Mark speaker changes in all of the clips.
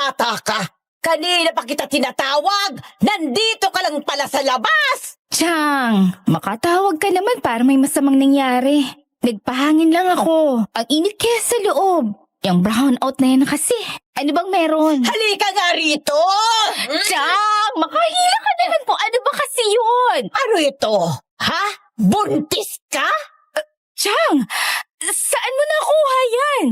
Speaker 1: bata ka? Kanina pa kita tinatawag. Nandito ka lang pala sa labas.
Speaker 2: Chang, makatawag ka naman para may masamang nangyari. Nagpahangin lang ako. Ang init kaya sa loob. Yung brown out na yan kasi. Ano bang meron?
Speaker 1: Halika nga rito.
Speaker 2: Chang, makahila ka naman po. Ano ba kasi yun?
Speaker 1: Ano ito? Ha? Buntis ka?
Speaker 2: Chang, saan mo nakuha yan?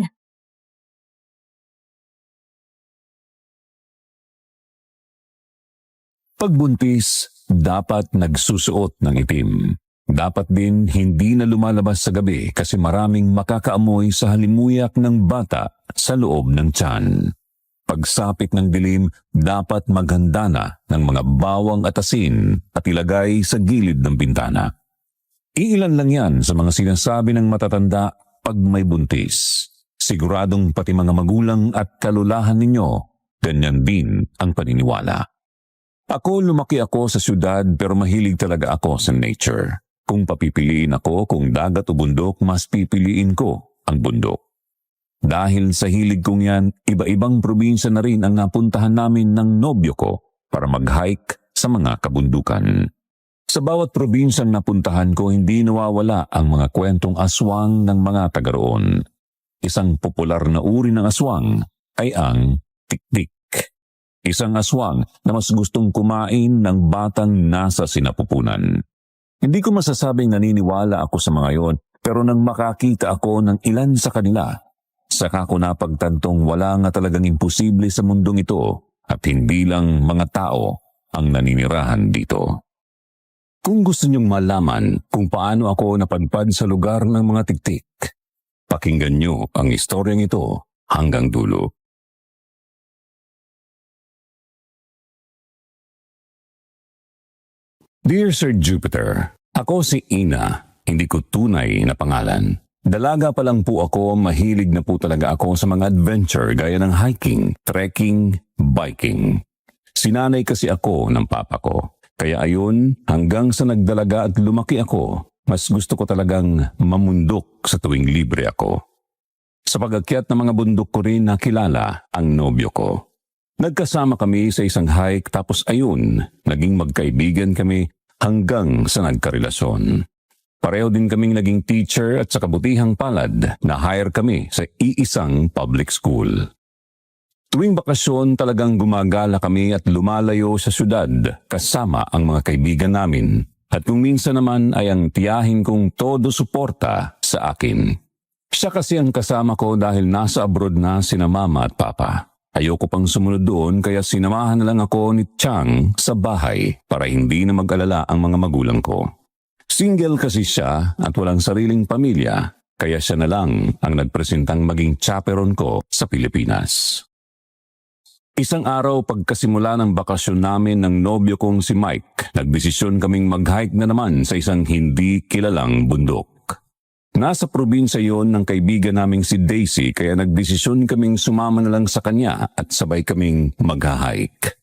Speaker 3: Pagbuntis, dapat nagsusuot ng itim. Dapat din hindi na lumalabas sa gabi kasi maraming makakaamoy sa halimuyak ng bata sa loob ng tiyan. Pagsapit ng dilim, dapat maghanda na ng mga bawang at asin at ilagay sa gilid ng bintana. Iilan lang yan sa mga sinasabi ng matatanda pag may buntis. Siguradong pati mga magulang at kalulahan ninyo, ganyan din ang paniniwala. Lumaki ako sa syudad pero mahilig talaga ako sa nature. Kung papipiliin ako kung dagat o bundok, mas pipiliin ko ang bundok. Dahil sa hilig kong yan, iba-ibang probinsya na rin ang napuntahan namin ng nobyo ko para mag-hike sa mga kabundukan. Sa bawat probinsyang napuntahan ko, hindi nawawala ang mga kwentong aswang ng mga taga roon. Isang popular na uri ng aswang ay ang tiktik. Isang aswang na mas gustong kumain ng batang nasa sinapupunan. Hindi ko masasabing naniniwala ako sa mga yon, pero nang makakita ako ng ilan sa kanila, saka ko napagtantong wala nga talagang imposible sa mundong ito at hindi lang mga tao ang naninirahan dito. Kung gusto niyong malaman kung paano ako napadpad sa lugar ng mga tiktik, pakinggan niyo ang istoryang ito hanggang dulo. Dear Sir Jupiter, ako si Ina, hindi ko tunay na pangalan. Dalaga pa lang po ako, mahilig na po talaga ako sa mga adventure gaya ng hiking, trekking, biking. Sinanay kasi ako ng papa ko. Kaya ayun, hanggang sa nagdalaga at lumaki ako, mas gusto ko talagang mamundok sa tuwing libre ako. Sa pag-akyat ng mga bundok ko rin nakilala ang nobyo ko. Nagkasama kami sa isang hike tapos ayun, naging magkaibigan kami hanggang sa nagkarelasyon. Pareho din kaming naging teacher at sa kabutihang palad na hire kami sa iisang public school. Tuwing bakasyon talagang gumagala kami at lumalayo sa syudad kasama ang mga kaibigan namin. At kung minsan naman ay ang tiyahin kong todo suporta sa akin. Siya kasi ang kasama ko dahil nasa abroad na sina mama at papa. Ayoko pang sumunod doon kaya sinamahan na lang ako ni Chang sa bahay para hindi na mag-alala ang mga magulang ko. Single kasi siya at walang sariling pamilya kaya siya na lang ang nagpresentang maging chaperon ko sa Pilipinas. Isang araw pagkasimula ng bakasyon namin ng nobyo kong si Mike, nagdesisyon kaming mag-hike na naman sa isang hindi kilalang bundok. Nasa probinsya yon ng kaibigan naming si Daisy kaya nagdesisyon kaming sumama na lang sa kanya at sabay kaming mag-hike.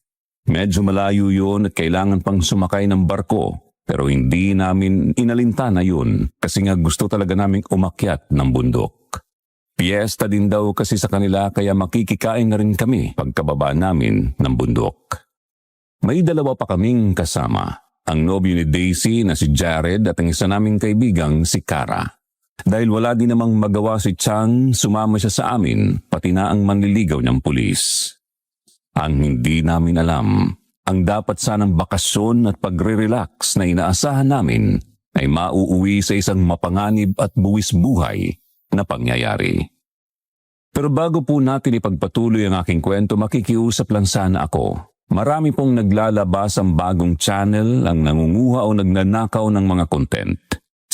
Speaker 3: Medyo malayo yon at kailangan pang sumakay ng barko pero hindi namin inalintana yun kasi nga gusto talaga naming umakyat ng bundok. Piyesta din daw kasi sa kanila kaya makikikain na rin kami pagkababa namin ng bundok. May dalawa pa kaming kasama, ang nobyo ni Daisy na si Jared at ang isa naming kaibigang si Cara. Dahil wala din namang magawa si Chang, sumama siya sa amin, pati na ang manliligaw niyang pulis. Ang hindi namin alam, ang dapat sanang bakasyon at pagre-relax na inaasahan namin ay mauuwi sa isang mapanganib at buwis buhay na pangyayari. Pero bago po natin ipagpatuloy ang aking kwento, makikiusap lang sana ako. Marami pong naglalabas ang bagong channel, ang nangunguha o nagnanakaw ng mga content.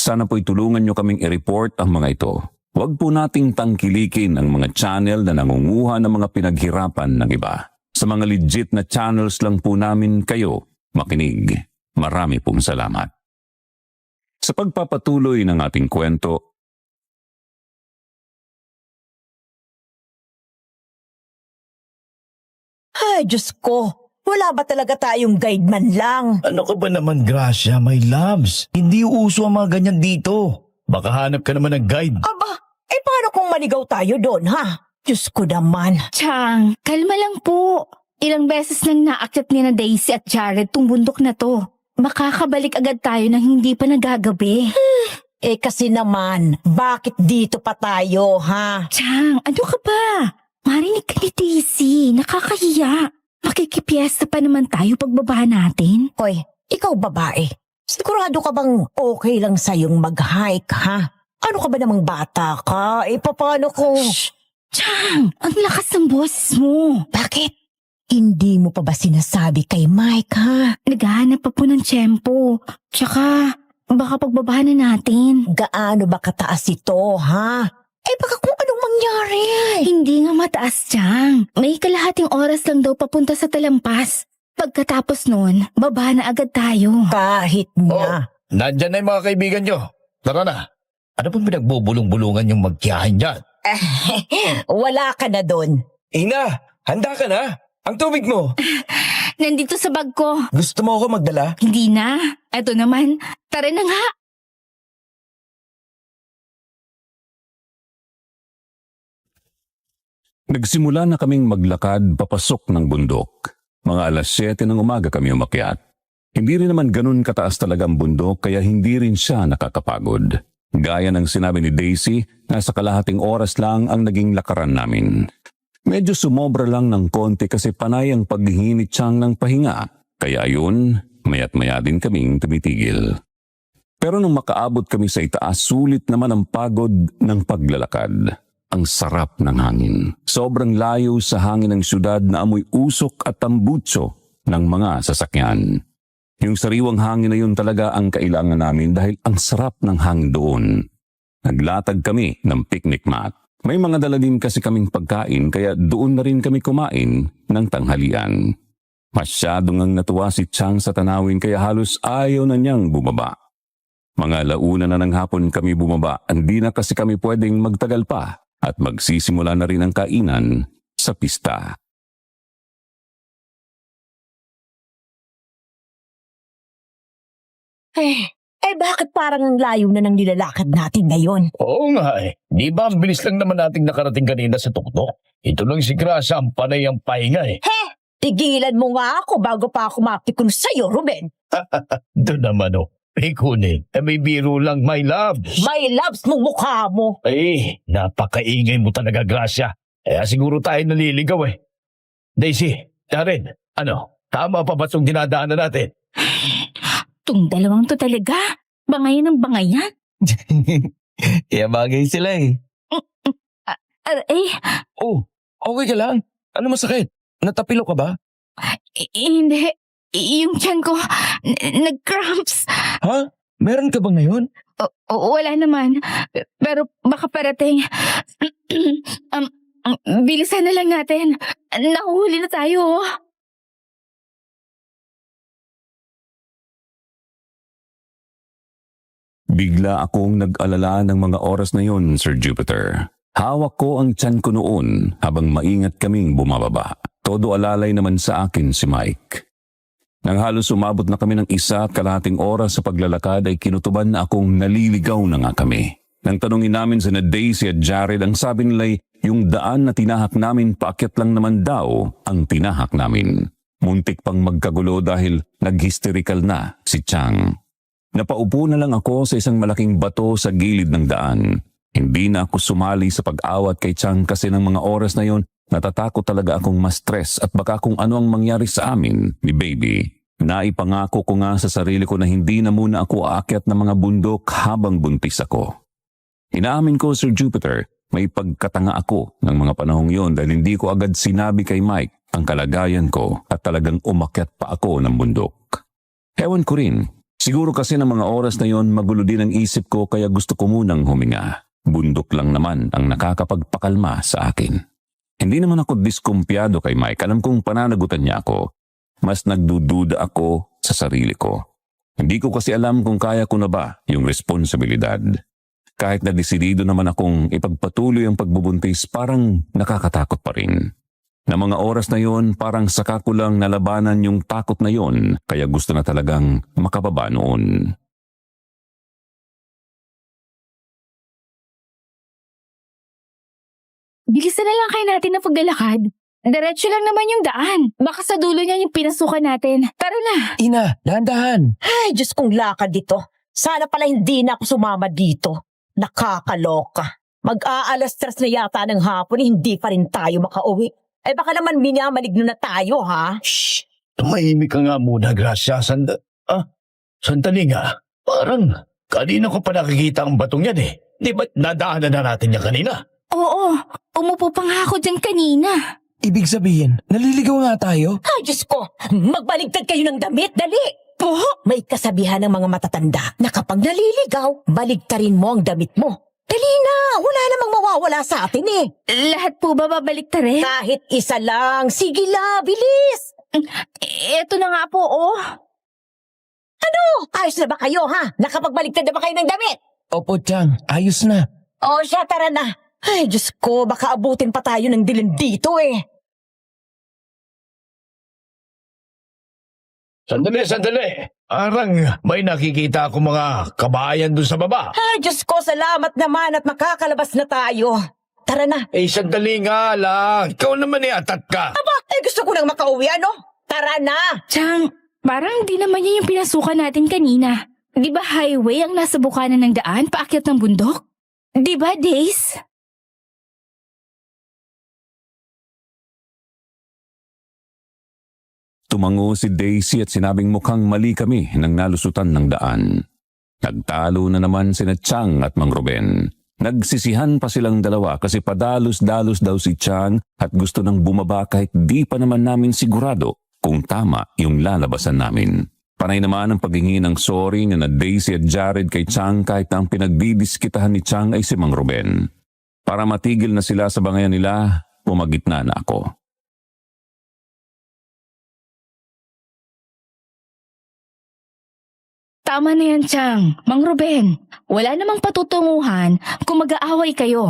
Speaker 3: Sana po'y tulungan nyo kaming i-report ang mga ito. Huwag po nating tangkilikin ang mga channel na nangunguha ng mga pinaghirapan ng iba. Sa mga legit na channels lang po namin kayo makinig. Marami pong salamat. Sa pagpapatuloy ng ating kwento,
Speaker 1: Ay, Diyos ko. Wala ba talaga tayong guide man lang?
Speaker 4: Ano ka ba naman, Gracia, my loves? Hindi uso ang mga ganyan dito. Baka hanap ka naman ng guide.
Speaker 1: Aba, paano kung maligaw tayo doon, ha? Diyos ko naman.
Speaker 2: Chang, kalma lang po. Ilang beses nang naakyat ni na Daisy at Jared tong bundok na to. Makakabalik agad tayo nang hindi pa nagagabi.
Speaker 1: Eh kasi naman, bakit dito pa tayo, ha?
Speaker 2: Chang, ano ka ba? Marinig ka ni Daisy, nakakahiya. Makikipiesta pa naman tayo pagbaba natin.
Speaker 1: Hoy, ikaw babae. Sigurado ka bang okay lang sa'yong mag-hike, ha? Ano ka ba namang bata ka? Eh, paano kung...
Speaker 2: Chang, ang lakas ng boses mo.
Speaker 1: Bakit? Hindi mo pa ba sinasabi kay Mike, ha?
Speaker 2: Naghahanap pa po ng tiyempo. Tsaka, baka pagbaba na natin.
Speaker 1: Gaano ba kataas ito, ha? Eh, baka kung anong mangyari.
Speaker 2: Hindi nga mataas, Chang. May kalahating oras lang daw papunta sa talampas. Pagkatapos nun, baba na agad tayo.
Speaker 1: Kahit na.
Speaker 4: Nandyan na yung mga kaibigan nyo. Tara na. Ano bang pinagbubulong-bulungan yung magkiyahan dyan?
Speaker 1: Wala ka na doon.
Speaker 5: Ina, handa ka na? Ang tubig mo.
Speaker 2: Nandito sa bag ko.
Speaker 5: Gusto mo ako magdala?
Speaker 2: Hindi na. Eto naman. Tara na nga.
Speaker 3: Nagsimula na kaming maglakad papasok ng bundok. Mga alas 7 ng umaga kami umakyat. Hindi rin naman ganun kataas talaga ang bundok kaya hindi rin siya nakakapagod. Gaya ng sinabi ni Daisy, nasa kalahating oras lang ang naging lakaran namin. Medyo sumobra lang ng konti kasi panay ang paghihinit siyang ng pahinga. Kaya yun, mayat maya din kaming tumitigil. Pero nung makaabot kami sa itaas, sulit naman ang pagod ng paglalakad. Ang sarap ng hangin. Sobrang layo sa hangin ng syudad na amoy usok at tambutso ng mga sasakyan. Yung sariwang hangin na yun talaga ang kailangan namin dahil ang sarap ng hangin doon. Naglatag kami ng picnic mat. May mga dala din kasi kaming pagkain kaya doon na rin kami kumain ng tanghalian. Masyadong ang natuwa si Chang sa tanawin kaya halos ayaw na niyang bumaba. Mga launa na ng hapon kami bumaba, hindi na kasi kami pwedeng magtagal pa. At magsisimula na rin ang kainan sa pista.
Speaker 1: Bakit parang ang layo na ng nilalakad natin ngayon?
Speaker 4: Oo nga eh. Di ba ang bilis lang naman nating nakarating kanina sa tuktok? Ito lang si Gracia ang panay ang pahinga eh.
Speaker 1: Tigilan mo nga ako bago pa ako mapikon sa'yo, Ruben.
Speaker 4: Ito naman oh. Kunin. May biro lang, my love.
Speaker 1: May loves mong mukha mo.
Speaker 4: Napakaingay mo talaga, Gracia. Kaya siguro tayo naliligaw eh. Daisy, Jared, tama pa ba itong dinadaanan natin?
Speaker 2: Tung dalawang to talaga. Bangayan ng bangayan.
Speaker 5: Kaya bagay sila eh. Oh, okay ka lang? Ano masakit? Natapilo ka ba?
Speaker 2: Hindi. Yung tiyan ko, nag-cramps.
Speaker 5: Ha? Meron ka ba ngayon?
Speaker 2: Wala naman. Pero baka parating. Bilisan na lang natin. Nahuhuli na tayo.
Speaker 3: Bigla akong nag-alala ng mga oras na yun, Sir Jupiter. Hawak ko ang tiyan ko noon habang maingat kaming bumababa. Todo alalay naman sa akin si Mike. Nang halos umabot na kami ng 1.5 oras sa paglalakad ay kinutuban na akong naliligaw na nga kami. Nang tanungin namin sina Daisy at Jared, ang sabi nila yung daan na tinahak namin paakyat lang naman daw ang tinahak namin. Muntik pang magkagulo dahil nag-hysterical na si Chang. Napaupo na lang ako sa isang malaking bato sa gilid ng daan. Hindi na ako sumali sa pag-awat kay Chang kasi ng mga oras na yon natatakot talaga akong ma-stress at baka kung ano ang mangyari sa amin ni baby. Naipangako ko nga sa sarili ko na hindi na muna ako aakyat ng mga bundok habang buntis ako. Inaamin ko, Sir Jupiter, may pagkatanga ako ng mga panahong yon dahil hindi ko agad sinabi kay Mike ang kalagayan ko at talagang umakyat pa ako ng bundok. Ewan ko rin, siguro kasi ng mga oras na yon magulo din ang isip ko kaya gusto ko munang huminga. Bundok lang naman ang nakakapagpakalma sa akin. Hindi naman ako diskumpiyado kay Mike. Alam kong pananagutan niya ako. Mas nagdududa ako sa sarili ko. Hindi ko kasi alam kung kaya ko na ba yung responsibilidad. Kahit na desidido naman akong ipagpatuloy ang pagbubuntis, parang nakakatakot pa rin. Na mga oras na yon, parang saka ko lang nalabanan yung takot na yon, kaya gusto na talagang makababa noon.
Speaker 2: bilisan na lang kayo natin na paglalakad. Diretso lang naman yung daan. Baka sa dulo niya yung pinasukan natin. Tara na.
Speaker 5: Ina, dahan-dahan.
Speaker 1: Ay, Diyos kong lakad dito. Sana pala hindi na ako sumama dito. Nakakaloka. Mag-aalas 3 na yata ng hapon, hindi pa rin tayo makauwi. Eh baka naman minamaligno na tayo, ha?
Speaker 4: Shh! Tumahimik ka nga muna, Gracia. Sandali nga. Parang kanina ko pa nakikita ang batong yan eh. Di ba nadaanan na natin yan kanina?
Speaker 2: Oo, umupo pa nga ako dyan kanina.
Speaker 5: Ibig sabihin, naliligaw nga tayo?
Speaker 1: Ay, Diyos ko, magbaligtad kayo ng damit, dali! Po, may kasabihan ng mga matatanda na kapag naliligaw, baligtarin mo ang damit mo. Dali na, wala namang mawawala sa atin eh.
Speaker 2: Lahat po ba babalik rin?
Speaker 1: Kahit isa lang, sige la, bilis!
Speaker 2: Eto na nga po, oh.
Speaker 1: Ano? Ayos na ba kayo, ha? Nakapagbaligtad na ba kayo ng damit?
Speaker 5: Opo, Chang. Ayos na.
Speaker 1: O siya, tara na. Ay, Diyos ko, baka abutin pa tayo ng dilim dito eh.
Speaker 4: Sandali. Parang may nakikita ako mga kabayan dun sa baba.
Speaker 1: Ay, Diyos ko, salamat naman at makakalabas na tayo. Tara na.
Speaker 4: Sandali nga lang. Ikaw naman atat ka.
Speaker 1: Aba, gusto ko nang makauwi, ano? Tara na.
Speaker 2: Chang, parang di naman yun yung pinasukan natin kanina. Di ba highway ang nasa bukanan ng daan paakyat ng bundok? Di ba, Days?
Speaker 3: Tumango si Daisy at sinabing mukhang mali kami nang nalusutan ng daan. Nagtalo na naman sina Chang at Mang Ruben. Nagsisihan pa silang dalawa kasi padalos-dalos daw si Chang at gusto nang bumaba kahit di pa naman namin sigurado kung tama yung lalabasan namin. Panay naman ang paghingi ng sorry na Daisy at Jared kay Chang kahit na ang pinagdidiskitahan ni Chang ay si Mang Ruben. Para matigil na sila sa bangayan nila, pumagitna na ako.
Speaker 2: Tama na yan, Chang. Mang Ruben, wala namang patutunguhan kung mag-aaway kayo.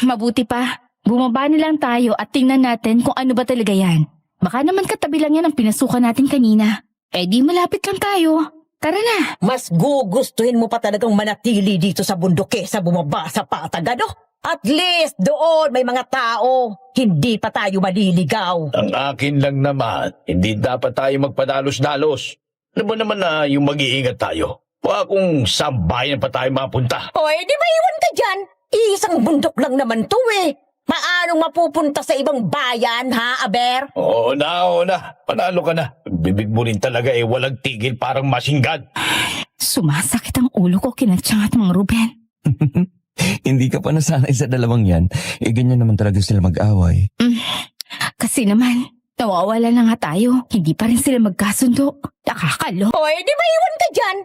Speaker 2: Mabuti pa, bumaba na lang tayo at tingnan natin kung ano ba talaga yan. Baka naman katabi lang yan ang pinasukan natin kanina. Eh di malapit lang tayo. Tara na.
Speaker 1: Mas gugustuhin mo pa talagang manatili dito sa bundok kesa bumaba sa patag, ano? At least doon may mga tao. Hindi pa tayo maliligaw.
Speaker 4: Ang akin lang naman, hindi dapat tayo magpadalos-dalos. Ano ba naman na yung mag-iingat tayo? Baka kung saan bayan pa tayo mapunta.
Speaker 1: O, di ba iwan ka dyan? Isang bundok lang naman to eh. Paanong mapupunta sa ibang bayan, ha, Aber?
Speaker 4: Oo na. Panalo ka na. Bibig mo rin talaga walang tigil parang masinggad.
Speaker 2: Sumasakit ang ulo ko kina Chang at Mang Ruben.
Speaker 5: Hindi ka pa nasanay sa dalawang yan. Ganyan naman talaga sila mag-away.
Speaker 2: Kasi naman, nawawala na nga tayo. Hindi pa rin sila magkasundo. Nakakalo.
Speaker 1: O, di ba iwan ka dyan?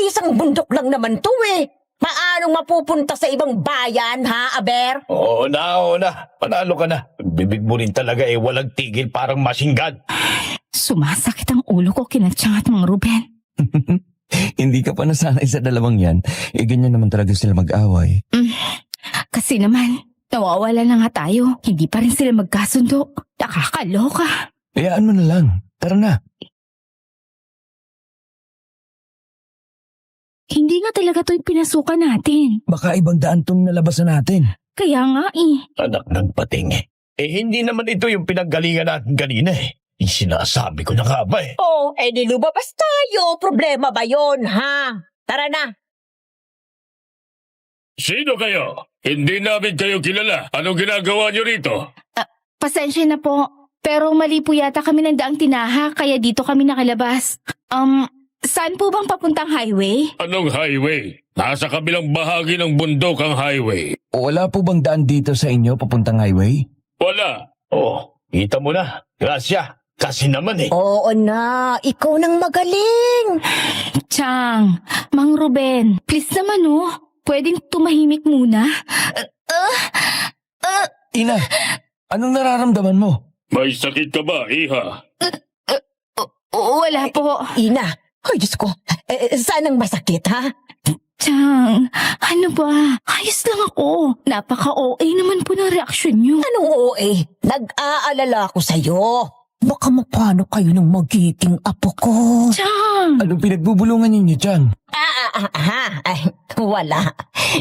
Speaker 1: Isang bundok lang naman to eh. Paanong mapupunta sa ibang bayan, ha, Aber?
Speaker 4: Oo na. Panalo ka na. Bibig mo rin talaga walang tigil parang masinggad.
Speaker 2: Sumasakit ang ulo ko kina Chang at Mang Ruben.
Speaker 5: Hindi ka pa nasanay sa dalawang yan. Ganyan naman talaga sila mag-away.
Speaker 2: Kasi naman, nawawala na nga tayo. Hindi pa rin sila magkasundo. Nakakaloka.
Speaker 5: Hayaan mo na lang. Tara na.
Speaker 2: Hindi nga talaga to yung pinasukan natin.
Speaker 5: Baka ibang daan tong nalabasan natin.
Speaker 2: Kaya nga eh.
Speaker 4: Anak ng pating hindi naman ito yung pinanggalingan natin kanina Yung sinasabi ko na nga ba
Speaker 1: Oh, di lumabas tayo. Problema ba yon, ha? Tara na.
Speaker 6: Sino kayo? Hindi namin kayo kilala. Anong ginagawa niyo rito?
Speaker 2: Pasensya na po. Pero mali po yata kami ng daang tinaha kaya dito kami nakalabas. Saan po bang papuntang highway?
Speaker 6: Anong highway? Nasa kabilang bahagi ng bundok ang highway.
Speaker 5: Wala po bang daan dito sa inyo papuntang highway?
Speaker 6: Wala.
Speaker 4: Oh, kita mo na. Gracia. Kasi naman
Speaker 1: Oo na, ikaw nang magaling.
Speaker 2: Chang, Mang Ruben, please naman pwedeng tumahimik muna?
Speaker 5: Ina, anong nararamdaman mo?
Speaker 6: May sakit ka ba, iha?
Speaker 2: Wala po.
Speaker 1: Ina, ay Diyos ko, saan ang masakit, ha?
Speaker 2: Chang, ano ba? Ayos lang ako. Napaka-OA naman po ng reaksyon niyo.
Speaker 1: Anong OA? Nag-aalala ako sa'yo. Baka mapano kayo ng magiging apo ko.
Speaker 2: Chang!
Speaker 5: Anong pinagbubulungan ninyo dyan?
Speaker 1: Ay, wala.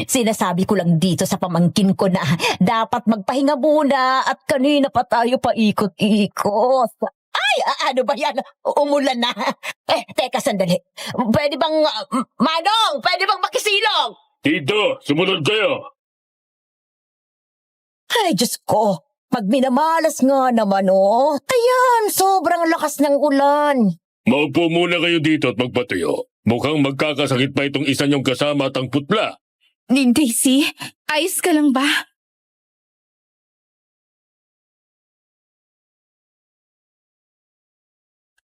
Speaker 1: Sinasabi ko lang dito sa pamangkin ko na dapat magpahinga muna at kanina pa tayo paikot-ikot. Ay, ano ba yan? Umulan na. Teka sandali. Pwede bang, Manong, pwede bang makisilong?
Speaker 6: Tito, sumunod kayo.
Speaker 1: Ay, Diyos ko. Pag minamalas nga naman, oh. Ayan, sobrang lakas ng ulan.
Speaker 6: Maupo muna kayo dito at magpatuyo. Mukhang magkakasakit pa itong isa niyong kasama at ang putla.
Speaker 2: Daisy, ayos ka lang ba?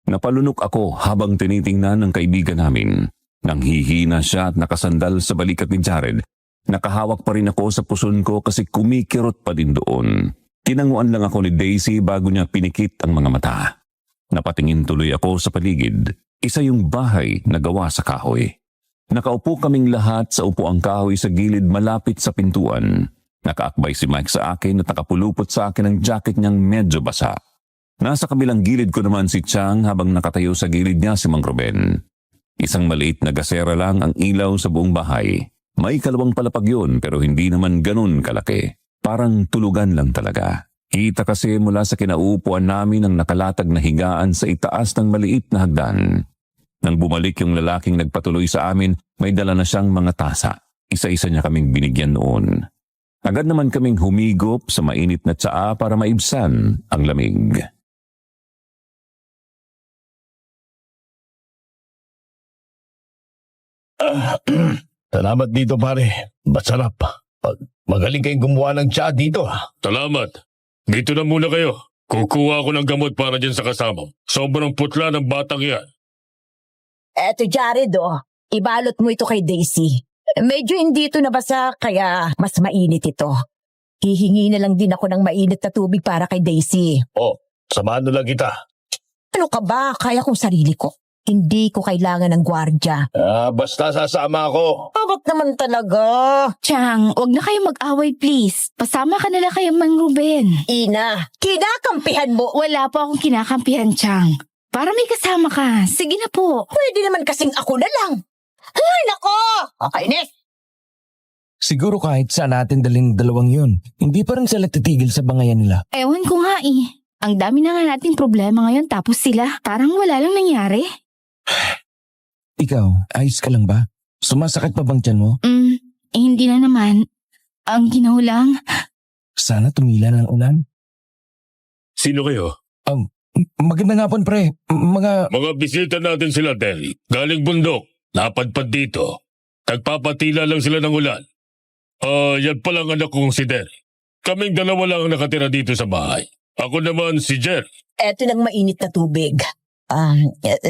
Speaker 3: Napalunok ako habang tinitingnan ng kaibigan namin. Nang hihina siya at nakasandal sa balikat ni Jared, nakahawak pa rin ako sa puson ko kasi kumikirot pa din doon. Tinanguan lang ako ni Daisy bago niya pinikit ang mga mata. Napatingin tuloy ako sa paligid. Isa yung bahay na gawa sa kahoy. Nakaupo kaming lahat sa upuang kahoy sa gilid malapit sa pintuan. Nakaakbay si Mike sa akin at nakapulupot sa akin ang jacket niyang medyo basa. Nasa kabilang gilid ko naman si Chang habang nakatayo sa gilid niya si Mang Ruben. Isang maliit na gasera lang ang ilaw sa buong bahay. May 2 palapag yun pero hindi naman ganun kalaki. Parang tulugan lang talaga. Kita kasi mula sa kinaupuan namin ang nakalatag na higaan sa itaas ng maliit na hagdan. Nang bumalik yung lalaking nagpatuloy sa amin, may dala na siyang mga tasa. Isa-isa niya kaming binigyan noon. Agad naman kaming humigop sa mainit na tsaa para maibsan ang lamig.
Speaker 4: Salamat dito pare. Masarap. Magaling kayong gumawa ng tsa dito.
Speaker 6: Salamat. Dito na muna kayo. Kukuha ako ng gamot para dyan sa kasama. Sobrang putla ng batang yan.
Speaker 1: Eto, Jared, oh. Ibalot mo ito kay Daisy. Medyo hindi ito nabasa, kaya mas mainit ito. Hihingi na lang din ako ng mainit na tubig para kay Daisy.
Speaker 4: Samahan na lang kita.
Speaker 1: Ano ka ba? Kaya kong sarili ko. Hindi ko kailangan ng gwardya.
Speaker 4: Basta sasama ako.
Speaker 1: Abot naman talaga.
Speaker 2: Chang, wag na kayo mag-away please. Pasama ka na lang kay Mang Ruben.
Speaker 1: Ina, kinakampihan mo.
Speaker 2: Wala po akong kinakampihan, Chang. Para may kasama ka. Sige na po.
Speaker 1: Pwede naman kasing ako na lang. Ay, nako! Kakainis!
Speaker 5: Siguro kahit saan natin daling 2 yun, hindi pa rin sila titigil sa bangayan nila.
Speaker 2: Ewan ko nga eh. Ang dami na nga nating problema ngayon tapos sila. Parang wala lang nangyari.
Speaker 5: Ikaw, ayos ka lang ba? Sumasakit pa bang tiyan mo?
Speaker 2: Hindi na naman. Ang ginahulang.
Speaker 5: Sana tumila ng ulan.
Speaker 6: Sino kayo?
Speaker 5: Magandang hapon pre.
Speaker 6: Mga bisita natin sila, Terry. Galing bundok. Napadpad dito. Nagpapatila lang sila ng ulan. Yan palang anak kong si Terry. Kaming 2 lang ang nakatira dito sa bahay. Ako naman si Jerry.
Speaker 1: Eto ng mainit na tubig.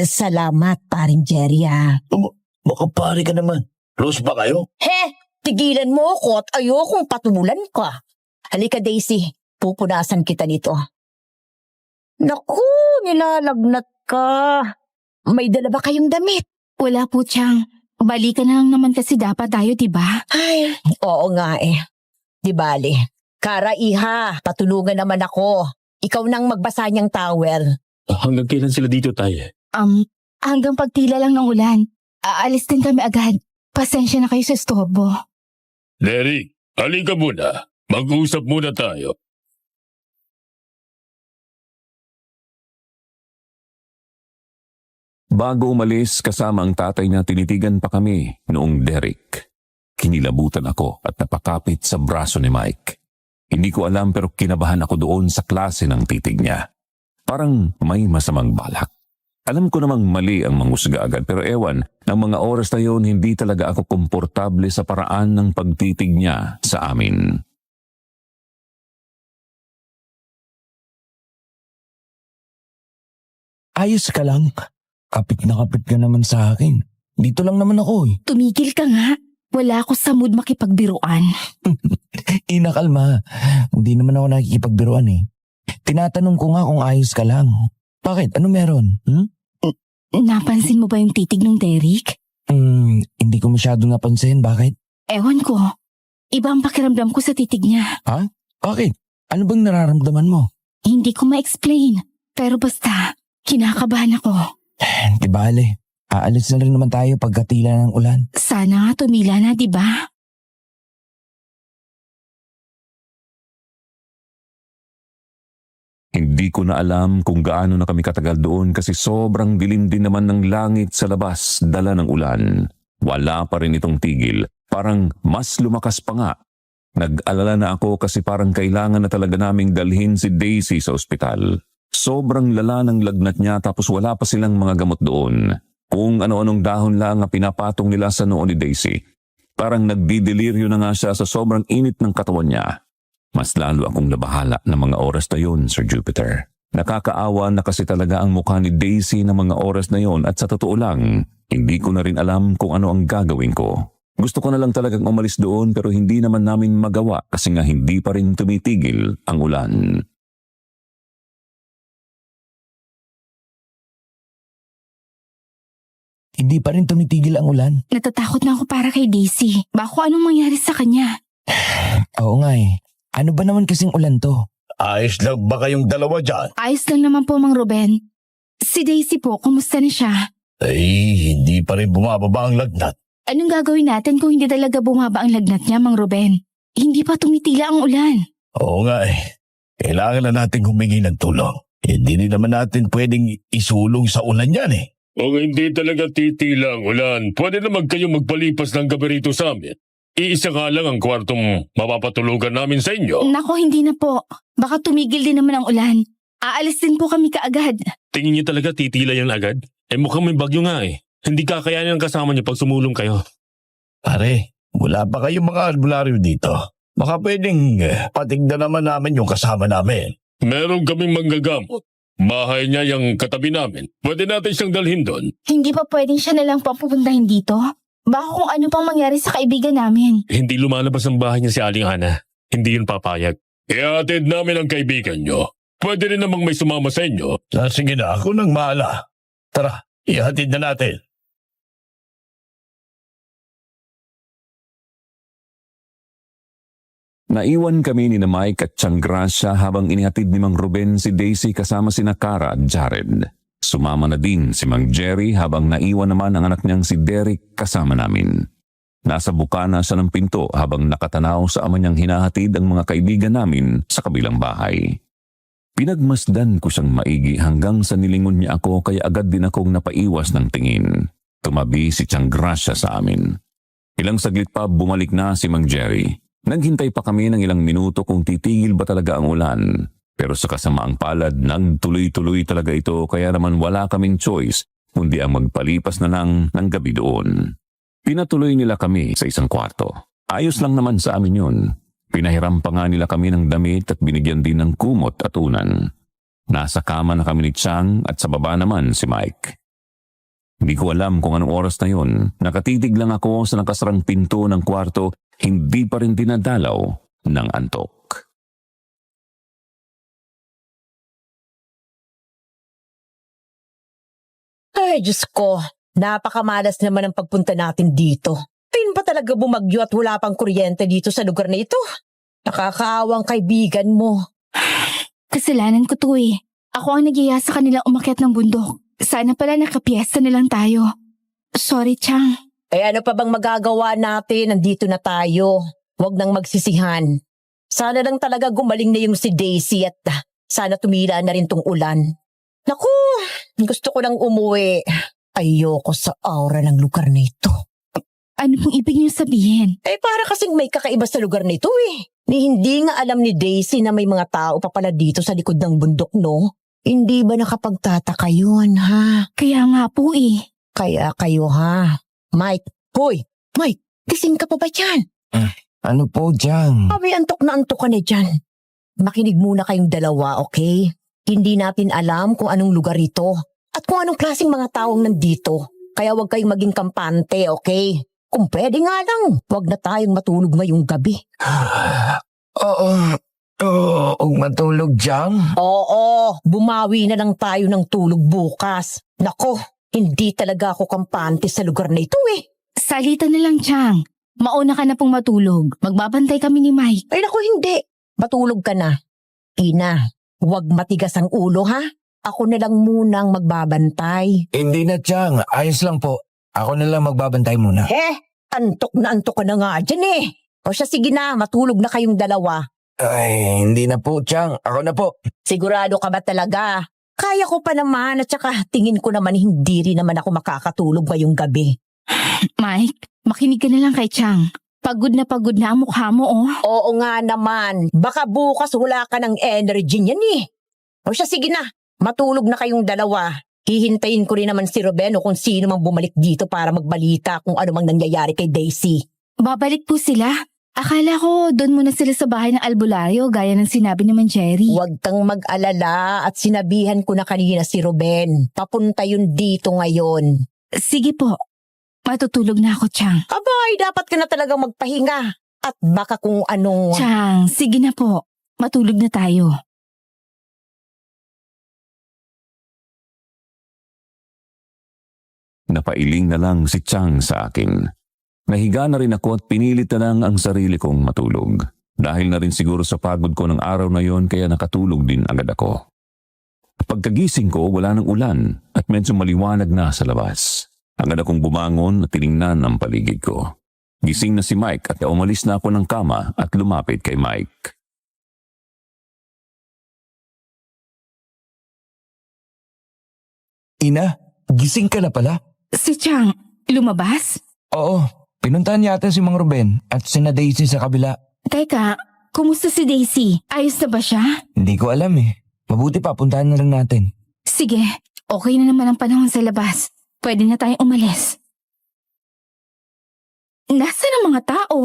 Speaker 1: Salamat, paring Jerry, ha.
Speaker 4: Makapare ka naman. Close ba kayo?
Speaker 1: Tigilan mo ako at ayokong patulan ka. Halika, Daisy. Pupunasan kita nito. Naku, nilalagnat ka. May dala ba kayong damit?
Speaker 2: Wala po, Chang. Balikan na lang naman kasi dapat tayo, diba?
Speaker 1: Ay, oo nga eh. Di bali. Kara, iha, patulungan naman ako. Ikaw nang magbasa niyang towel.
Speaker 6: Hanggang kailan sila dito tayo?
Speaker 2: Hanggang pagtila lang ng ulan. Aalis din kami agad. Pasensya na kayo sa istorbo.
Speaker 6: Derek, halika muna. Mag-uusap muna tayo.
Speaker 3: Bago umalis kasama ang tatay niya, tinitigan pa kami noong Derek. Kinilabutan ako at napakapit sa braso ni Mike. Hindi ko alam pero kinabahan ako doon sa klase ng titig niya. Parang may masamang balak. Alam ko namang mali ang mangusga agad pero ewan, ng mga oras na yun hindi talaga ako komportable sa paraan ng pagtitig niya sa amin.
Speaker 5: Ayos ka lang. Kapit na kapit ka naman sa akin. Dito lang naman ako eh.
Speaker 2: Tumigil ka nga. Wala ako sa mood makipagbiruan.
Speaker 5: Inakalma. Hindi naman ako nakikipagbiruan eh. Tinatanong ko nga kung ayos ka lang. Bakit? Ano meron?
Speaker 2: Napansin mo ba yung titig ng Derek?
Speaker 5: Hindi ko masyado napansin. Bakit?
Speaker 2: Ewan ko. Iba ang pakiramdam ko sa titig niya.
Speaker 5: Ha? Bakit? Ano bang nararamdaman mo?
Speaker 2: Hindi ko ma-explain. Pero basta, kinakabahan ako.
Speaker 5: Di bale, aalis na rin naman tayo pagkatila ng ulan.
Speaker 2: Sana nga tumila na, di ba?
Speaker 3: Hindi ko na alam kung gaano na kami katagal doon kasi sobrang dilim din naman ng langit sa labas dala ng ulan. Wala pa rin itong tigil. Parang mas lumakas pa nga. Nag-alala na ako kasi parang kailangan na talaga naming dalhin si Daisy sa ospital. Sobrang lala ng lagnat niya tapos wala pa silang mga gamot doon. Kung ano-anong dahon lang ang pinapatong nila sa noo ni Daisy. Parang nagdideliryo na nga siya sa sobrang init ng katawan niya. Mas lalo akong nabahala ng mga oras na yun, Sir Jupiter. Nakakaawa na kasi talaga ang mukha ni Daisy ng mga oras na yon at sa totoo lang, hindi ko na rin alam kung ano ang gagawin ko. Gusto ko na lang talagang umalis doon pero hindi naman namin magawa kasi nga hindi pa rin tumitigil ang ulan.
Speaker 5: Hindi pa rin tumitigil ang ulan.
Speaker 2: Natatakot na ako para kay Daisy. Baka anong mangyari sa kanya.
Speaker 5: Oo nga eh. Ano ba naman kasing ulan to?
Speaker 4: Ayos lang ba kayong dalawa dyan?
Speaker 2: Ayos lang naman po, Mang Ruben. Si Daisy po, kumusta na siya?
Speaker 4: Ay, hindi pa rin bumababa ang lagnat.
Speaker 2: Anong gagawin natin kung hindi talaga bumaba ang lagnat niya, Mang Ruben? Hindi pa tumitila ang ulan.
Speaker 4: Oo nga eh. Kailangan na natin humingi ng tulong. Hindi rin naman natin pwedeng isulong sa ulan yan eh.
Speaker 6: Kung hindi talaga titila ang ulan, pwede naman kayo magpalipas ng gabi rito sa amin. Iisa nga lang ang kwartong mapapatulugan namin sa inyo.
Speaker 2: Nako, hindi na po. Baka tumigil din naman ang ulan. Aalis din po kami kaagad.
Speaker 6: Tingin niyo talaga titila yan agad? Mukhang may bagyo nga eh. Hindi kakayanin ang kasama niyo pag sumulong kayo.
Speaker 4: Pare, wala pa kayong mga albularyo dito. Baka pwedeng patignan naman namin yung kasama namin.
Speaker 6: Meron kaming manggagamot. Bahay niya yung katabi namin. Pwede natin siyang dalhin doon.
Speaker 2: Hindi pa pwedeng siya nalang papupuntahin dito? Baka kung ano pang mangyari sa kaibigan namin.
Speaker 6: Hindi lumalabas ang bahay niya si Aling Ana. Hindi yun papayag. Iatid namin ang kaibigan niyo. Pwede rin namang may sumama sa inyo.
Speaker 4: Sige na, ako nang mahala. Tara, ihatid na natin.
Speaker 3: Naiwan kami ni na Mike at Tiang Gracia habang inihatid ni Mang Ruben si Daisy kasama sina Cara at Jared. Sumama na din si Mang Jerry habang naiwan naman ang anak niyang si Derek kasama namin. Nasa bukana siya ng pinto habang nakatanaw sa ama niyang hinahatid ang mga kaibigan namin sa kabilang bahay. Pinagmasdan ko siyang maigi hanggang sa nilingon niya ako kaya agad din akong napaiwas ng tingin. Tumabi si Tiang Gracia sa amin. Ilang saglit pa bumalik na si Mang Jerry. Naghintay pa kami ng ilang minuto kung titigil ba talaga ang ulan. Pero sa kasamaang palad, nagtuloy-tuloy talaga ito kaya naman wala kaming choice kundi ang magpalipas na lang ng gabi doon. Pinatuloy nila kami sa isang kwarto. Ayos lang naman sa amin yun. Pinahiram pa nga nila kami ng damit at binigyan din ng kumot at unan. Nasa kama na kami ni Tiang at sa baba naman si Mike. Hindi ko alam kung anong oras na yun. Nakatitig lang ako sa nakasarang pinto ng kwarto, hindi pa rin dinadalaw ng antok.
Speaker 1: Ay, Diyos ko. Napakamalas naman ang pagpunta natin dito. Ayun ba talaga bumagyo at wala pang kuryente dito sa lugar na ito? Nakakaawang kaibigan mo.
Speaker 2: Kasalanan ko to eh. Ako ang nagyaya sa kanilang umakyat ng bundok. Sana pala nakapiesta na lang tayo. Sorry, Tiang.
Speaker 1: Eh ano pa bang magagawa natin? Nandito na tayo. Huwag nang magsisihan. Sana lang talaga gumaling na yung si Daisy at sana tumila na rin tong ulan. Naku, gusto ko lang umuwi. Ayoko sa aura ng lugar na ito.
Speaker 2: Ano pong ibig niyo sabihin?
Speaker 1: Eh para kasing may kakaiba sa lugar na ito eh. Hindi nga alam ni Daisy na may mga tao pa pala dito sa likod ng bundok, no? Hindi ba nakapagtataka yun, ha?
Speaker 2: Kaya nga po eh.
Speaker 1: Kaya kayo, ha? Mike, hoy! Mike, gising ka pa ba dyan?
Speaker 5: Ano po, Tiang?
Speaker 1: Abi, antok na antok ka na dyan. Makinig muna kayong dalawa, okay? Hindi natin alam kung anong lugar ito at kung anong klaseng mga taong nandito. Kaya huwag kayong maging kampante, okay? Kung pwede nga lang, huwag na tayong matulog ngayong gabi.
Speaker 5: Oo. Huwag matulog, Tiang.
Speaker 1: Oo, bumawi na lang tayo ng tulog bukas. Nako, hindi talaga ako kampante sa lugar na ito eh.
Speaker 2: Salita na lang, Tiang. Mauna ka na pong matulog. Magbabantay kami ni Mike.
Speaker 1: Ay naku, hindi. Matulog ka na. Ina, huwag matigas ang ulo ha. Ako na lang munang magbabantay.
Speaker 5: Hindi na, Chang. Ayos lang po. Ako na lang magbabantay muna.
Speaker 1: Antok na antok ka na nga dyan eh. O siya, sige na, matulog na kayong dalawa.
Speaker 5: Ay, hindi na po, Chang. Ako na po.
Speaker 1: Sigurado ka ba talaga? Kaya ko pa naman at saka tingin ko naman hindi rin naman ako makakatulog ngayong gabi.
Speaker 2: Mike, makinig ka na lang kay Chang. Pagod na ang mukha mo, oh.
Speaker 1: Oo nga naman, baka bukas wala ka ng energy niyan eh. O siya, sige na, matulog na kayong dalawa. Hihintayin ko rin naman si Ruben o kung sino mang bumalik dito para magbalita kung ano mang nangyayari kay Daisy.
Speaker 2: Babalik po sila. Akala ko doon muna sila sa bahay ng albularyo gaya ng sinabi naman Jerry.
Speaker 1: Huwag kang mag-alala at sinabihan ko na kanina si Ruben. Papunta yun dito ngayon.
Speaker 2: Sige po. Matutulog na ako, Chang.
Speaker 1: Abay, dapat ka na talagang magpahinga. At baka kung anong...
Speaker 2: Chang, sige na po. Matulog na tayo.
Speaker 3: Napailing na lang si Chang sa akin. Nahiga na rin ako at pinilit na lang ang sarili kong matulog. Dahil na rin siguro sa pagod ko ng araw na yon kaya nakatulog din agad ako. Pagkagising ko wala ng ulan at medyo maliwanag na sa labas. Agad akong bumangon at tiningnan ang paligid ko. Gising na si Mike at umalis na ako ng kama at lumapit kay Mike.
Speaker 5: Ina, gising ka na pala?
Speaker 2: Si Chang, lumabas?
Speaker 5: Oo, pinuntahan yata si Mang Ruben at sina Daisy sa kabila.
Speaker 2: Teka, kumusta si Daisy? Ayos na ba siya?
Speaker 5: Hindi ko alam eh. Mabuti pa, puntahan na lang natin.
Speaker 2: Sige, okay na naman ang panahon sa labas. Pwede na tayong umalis. Nasaan ang mga tao?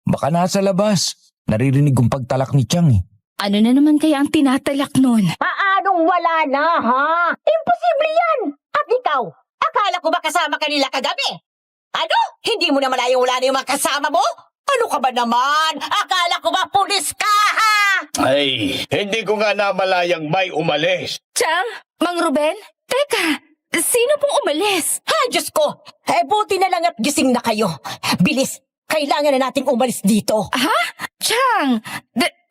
Speaker 5: Baka nasa labas. Naririnig kong pagtalak ni Chang eh.
Speaker 2: Ano na naman kaya ang tinatalak nun?
Speaker 1: Paanong wala na, ha? Imposible yan! At ikaw, akala ko ba kasama kanila kagabi? Ano? Hindi mo na malayong wala na yung mga kasama mo? Ano ka ba naman? Akala ko ba pulis ka, ha?
Speaker 4: Ay, hindi ko nga namalayang may umalis.
Speaker 2: Chang, Mang Ruben? Teka, sino pong umalis?
Speaker 1: Ay, Diyos ko! Buti na lang at gising na kayo. Bilis! Kailangan na nating umalis dito.
Speaker 2: Ha? Chang!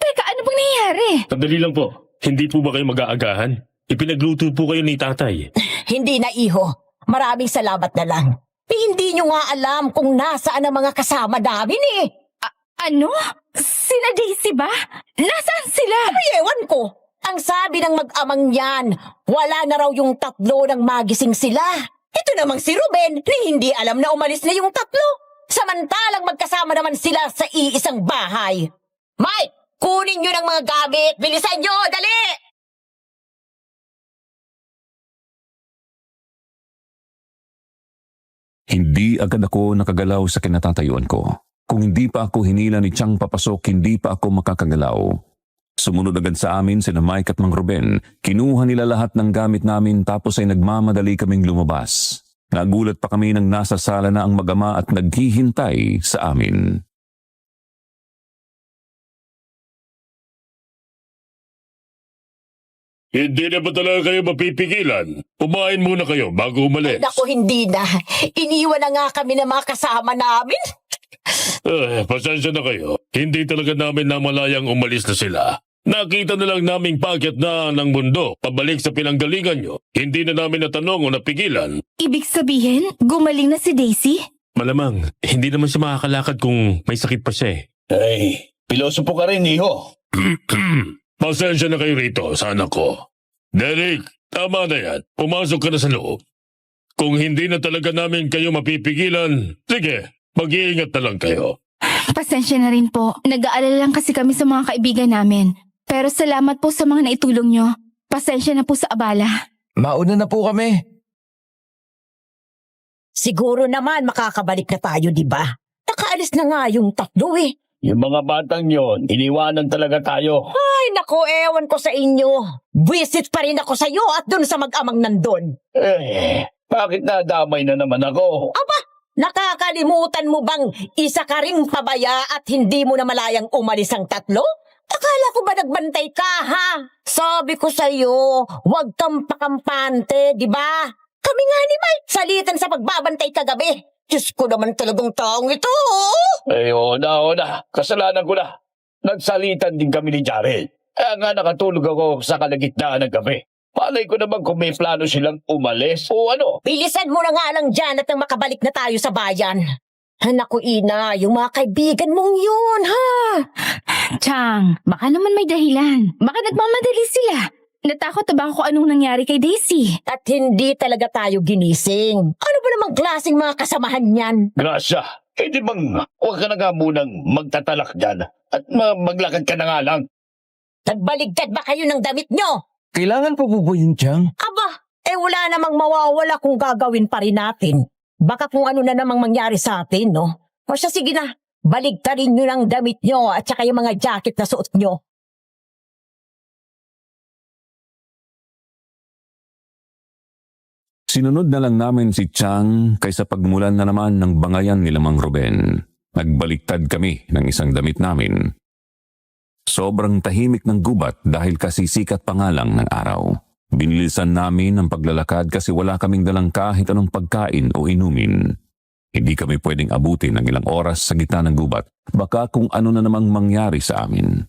Speaker 2: Teka, ano bang nangyayari?
Speaker 6: Sandali lang po. Hindi po ba kayo mag-aagahan? Ipinagluto po kayo ni tatay.
Speaker 1: Hindi na, iho. Maraming salamat na lang. Hindi nyo nga alam kung nasaan ang mga kasama namin eh.
Speaker 2: Ano? Sina Daisy ba? Nasaan sila?
Speaker 1: Ay, ewan ko. Ang sabi ng mag-amang yan, wala na raw yung tatlo nang magising sila. Ito namang si Ruben na hindi alam na umalis na yung tatlo. Samantalang magkasama naman sila sa iisang bahay. Mike, kunin nyo ng mga gamit. Bilisan nyo, dali!
Speaker 3: Hindi agad ako nakagalaw sa kinatatayuan ko. Kung hindi pa ako hinila ni Chang papasok, hindi pa ako makakagalaw. Sumunod agad sa amin sina Mike at Mang Ruben. Kinuha nila lahat ng gamit namin tapos ay nagmamadali kaming lumabas. Nagulat pa kami nang nasa sala na ang mag-ama at naghihintay sa amin.
Speaker 6: Hindi na ba talaga kayo mapipigilan? Kumain muna kayo bago umalis.
Speaker 1: Naku, hindi na. Iniwan na nga kami ng mga kasama namin.
Speaker 6: Pasensya na kayo. Hindi talaga namin namalayang umalis na sila. Nakita na lang naming paakyat na ng mundo pabalik sa pinanggalingan nyo. Hindi na namin natanong o napigilan.
Speaker 2: Ibig sabihin, gumaling na si Daisy?
Speaker 6: Malamang, hindi naman siya makakalakad kung may sakit pa siya eh.
Speaker 4: Ay, pilosopo ka rin, iho.
Speaker 6: Pasensya na kayo rito sa anak ko. Derek, tama na yan. Pumasok ka na sa loob. Kung hindi na talaga namin kayo mapipigilan, sige, mag-iingat na lang kayo.
Speaker 2: Pasensya na rin po. Nag-aalala lang kasi kami sa mga kaibigan namin. Pero salamat po sa mga naitulong nyo. Pasensya na po sa abala.
Speaker 5: Mauna na po kami.
Speaker 1: Siguro naman makakabalik na tayo, di ba? Nakaalis na nga yung tatlo eh.
Speaker 4: Yung mga batang yon, iniwanan talaga tayo.
Speaker 1: Ay, naku, ewan ko sa inyo. Visit pa rin ako sa'yo at dun sa mag-amang nandun.
Speaker 4: Bakit nadamay na naman ako?
Speaker 1: Nakakalimutan mo bang isa ka ring pabaya at hindi mo na malayang umalis ang tatlo? Akala ko ba nagbantay ka, ha? Sabi ko sa'yo, huwag kang pakampante, di ba? Kami nga ni Mike, salitan sa pagbabantay kagabi. Diyos ko naman talagang taong ito.
Speaker 4: Oo na. Kasalanan ko na. Nagsalitan din kami ni Jared. Kaya nga nakatulog ako sa kalagitnaan ng gabi. Malay ko naman kung may plano silang umalis o ano.
Speaker 1: Bilisan mo na nga lang dyan at nang makabalik na tayo sa bayan. Naku, Ina, yung mga kaibigan mong yun, ha?
Speaker 2: Chang, baka naman may dahilan. Baka nagmamadali sila. Natakot na ba ako kung anong nangyari kay Daisy?
Speaker 1: At hindi talaga tayo ginising. Ano ba namang klaseng mga kasamahan yan?
Speaker 4: Gracia, di bang huwag ka na nga munang magtatalak dyan at maglakad ka na nga lang.
Speaker 1: Nagbaligtad ba kayo ng damit nyo?
Speaker 5: Kailangan pa po ba yun, Chang?
Speaker 1: Aba, wala namang mawawala kung gagawin pa rin natin. Baka kung ano na namang mangyari sa atin, no? O siya, sige na, baligtarin nyo ng damit nyo at saka yung mga jacket na suot nyo.
Speaker 3: Sinunod na lang namin si Chang kaysa pagmulan na naman ng bangayan nila Mang Ruben. Nagbaliktad kami ng isang damit namin. Sobrang tahimik ng gubat dahil kasisikat pa nga lang ng araw. Binilisan namin ang paglalakad kasi wala kaming dalang kahit anong pagkain o inumin. Hindi kami pwedeng abutin ng ilang oras sa gitna ng gubat, baka kung ano na namang mangyari sa amin.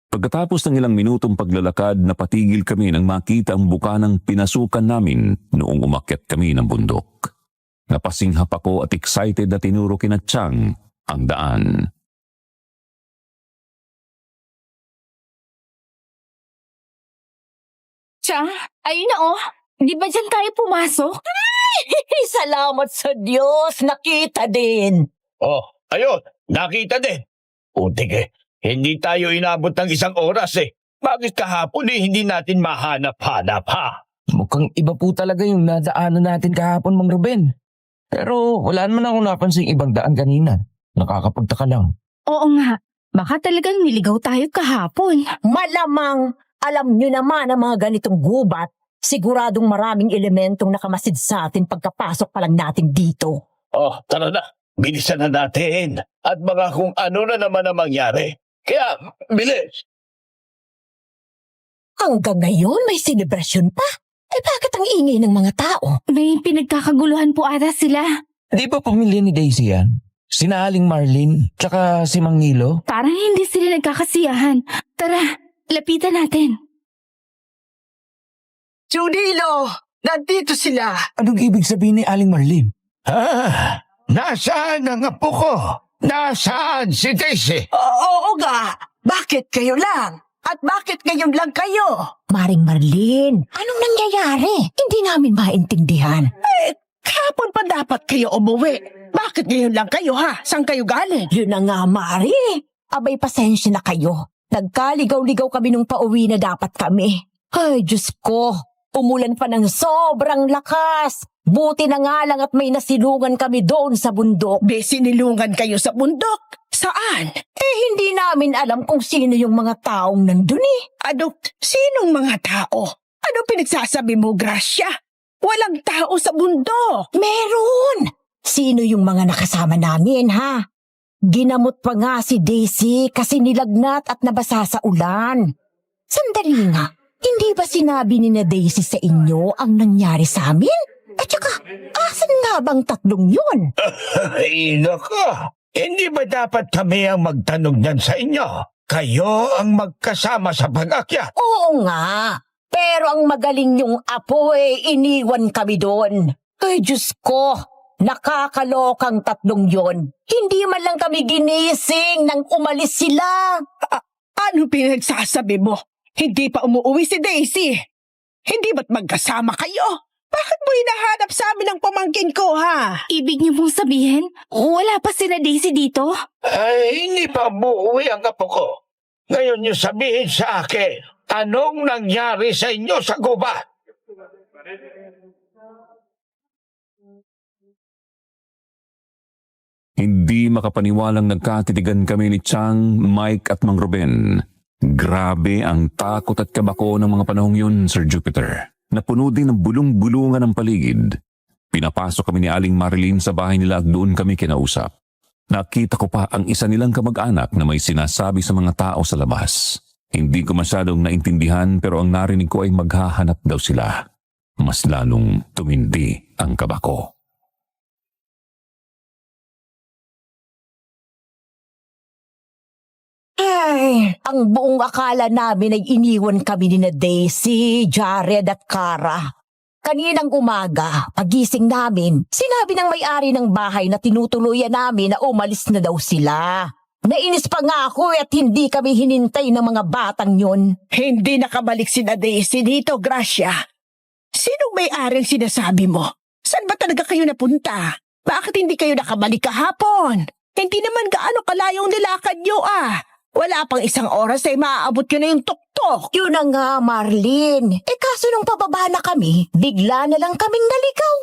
Speaker 3: Pagkatapos ng ilang minutong paglalakad, napatigil kami nang makita ang bukanang pinasukan namin noong umakyat kami ng bundok. Napasinghap ako at excited na tinuro kina Chang ang daan.
Speaker 2: Chang, ayun na oh. Di ba dyan tayo pumasok?
Speaker 1: Salamat sa Diyos, nakita din.
Speaker 4: Oh, ayun, nakita din. Putik hindi tayo inabot ng isang oras Bakit kahapon hindi natin mahanap-hanap ha?
Speaker 5: Mukhang iba po talaga yung nadaanan natin kahapon, Mang Ruben. Pero wala naman ako napansing ibang daan kanina. Nakakapagtaka lang.
Speaker 2: Oo nga. Baka talagang niligaw tayo kahapon.
Speaker 1: Malamang, alam nyo naman ang mga ganitong gubat, siguradong maraming elementong nakamasid sa atin pagkapasok pa lang natin dito.
Speaker 4: Oh, tara na. Bilisan na natin. At baka kung ano na naman ang mangyari. Kaya, bilis.
Speaker 1: Hanggang ngayon may selebrasyon pa. Bakit ang ingay ng mga tao?
Speaker 2: May pinagkakaguluhan po ata sila.
Speaker 5: Di ba pamilya ni Daisy yan? Sina Aling Marlene, tsaka si Mang Nilo?
Speaker 2: Parang hindi sila nagkakasiyahan. Tara, lapitan natin.
Speaker 7: Junilo! Nandito sila!
Speaker 5: Anong ibig sabihin ni Aling Marlene?
Speaker 4: Nasaan ang apo ko? Nasaan si Daisy?
Speaker 7: Oo nga! Bakit kayo lang? At bakit ngayon lang kayo?
Speaker 1: Maring Marlene, anong nangyayari? Hindi namin maintindihan.
Speaker 7: Kahapon pa dapat kayo umuwi. Bakit ngayon lang kayo ha? Saan kayo galing?
Speaker 1: Yun na nga, Mari. Abay, pasensya na kayo. Nagkaligaw-ligaw kami nung pauwi na dapat kami. Ay, Diyos ko. Umulan pa ng sobrang lakas. Buti na nga lang at may nasilungan kami doon sa bundok.
Speaker 7: Sinilungan kayo sa bundok? Saan?
Speaker 1: Hindi namin alam kung sino yung mga taong nandun
Speaker 7: Ano? Sinong mga tao? Ano pinagsasabi mo, Gracia? Walang tao sa bundok.
Speaker 1: Meron! Sino yung mga nakasama namin, ha? Ginamot pa nga si Daisy kasi nilagnat at nabasa sa ulan. Sandali nga, hindi ba sinabi ni na Daisy sa inyo ang nangyari sa amin? At saka, asan nga bang tatlong yun?
Speaker 4: Ay, nako. Hindi ba dapat kami ang magtanong niyan sa inyo? Kayo ang magkasama sa pag-akyat.
Speaker 1: Oo nga, pero ang magaling yung apo iniwan kami doon. Ay, Diyos ko, nakakalokang tatlong yon. Hindi man lang kami ginising nang umalis sila.
Speaker 7: Ano pinagsasabi mo? Hindi pa umuwi si Daisy. Hindi ba't magkasama kayo? Bakit mo hinahanap sa amin ang pamangkin ko, ha?
Speaker 2: Ibig niyo pong sabihin, wala pa sila Daisy dito?
Speaker 4: Ay, hindi pa buuwi ang apo ko. Ngayon niyo sabihin sa akin, anong nangyari sa inyo sa gubat?
Speaker 3: Hindi makapaniwalang nagkatitigan kami ni Chang, Mike at Mang Ruben. Grabe ang takot at kabako ng mga panahong yun, Sir Jupiter. Napuno din ng bulong-bulungan ng paligid. Pinapasok kami ni Aling Marilyn sa bahay nila at doon kami kinausap. Nakita ko pa ang isa nilang kamag-anak na may sinasabi sa mga tao sa labas. Hindi ko masyadong naintindihan pero ang narinig ko ay maghahanap daw sila. Mas lalong tumindi ang kabako.
Speaker 1: Ay, ang buong akala namin ay iniwan kami ni na Daisy, Jared at Cara. Kaninang umaga, pagising namin, sinabi ng may-ari ng bahay na tinutuluyan namin na umalis na daw sila. Nainis pa nga ako at hindi kami hinintay ng mga batang yun.
Speaker 7: Hindi nakabalik si na Daisy dito, Gracia. Sinong may-ari ang sinasabi mo? Saan ba talaga kayo napunta? Bakit hindi kayo nakabalik kahapon? Hindi naman gaano kalayong nilakad niyo Wala pang isang oras ay maaabot ko na yung tuktok.
Speaker 1: Yun na nga, Marlene. Kaso nung pababa na kami, bigla na lang kaming naligaw.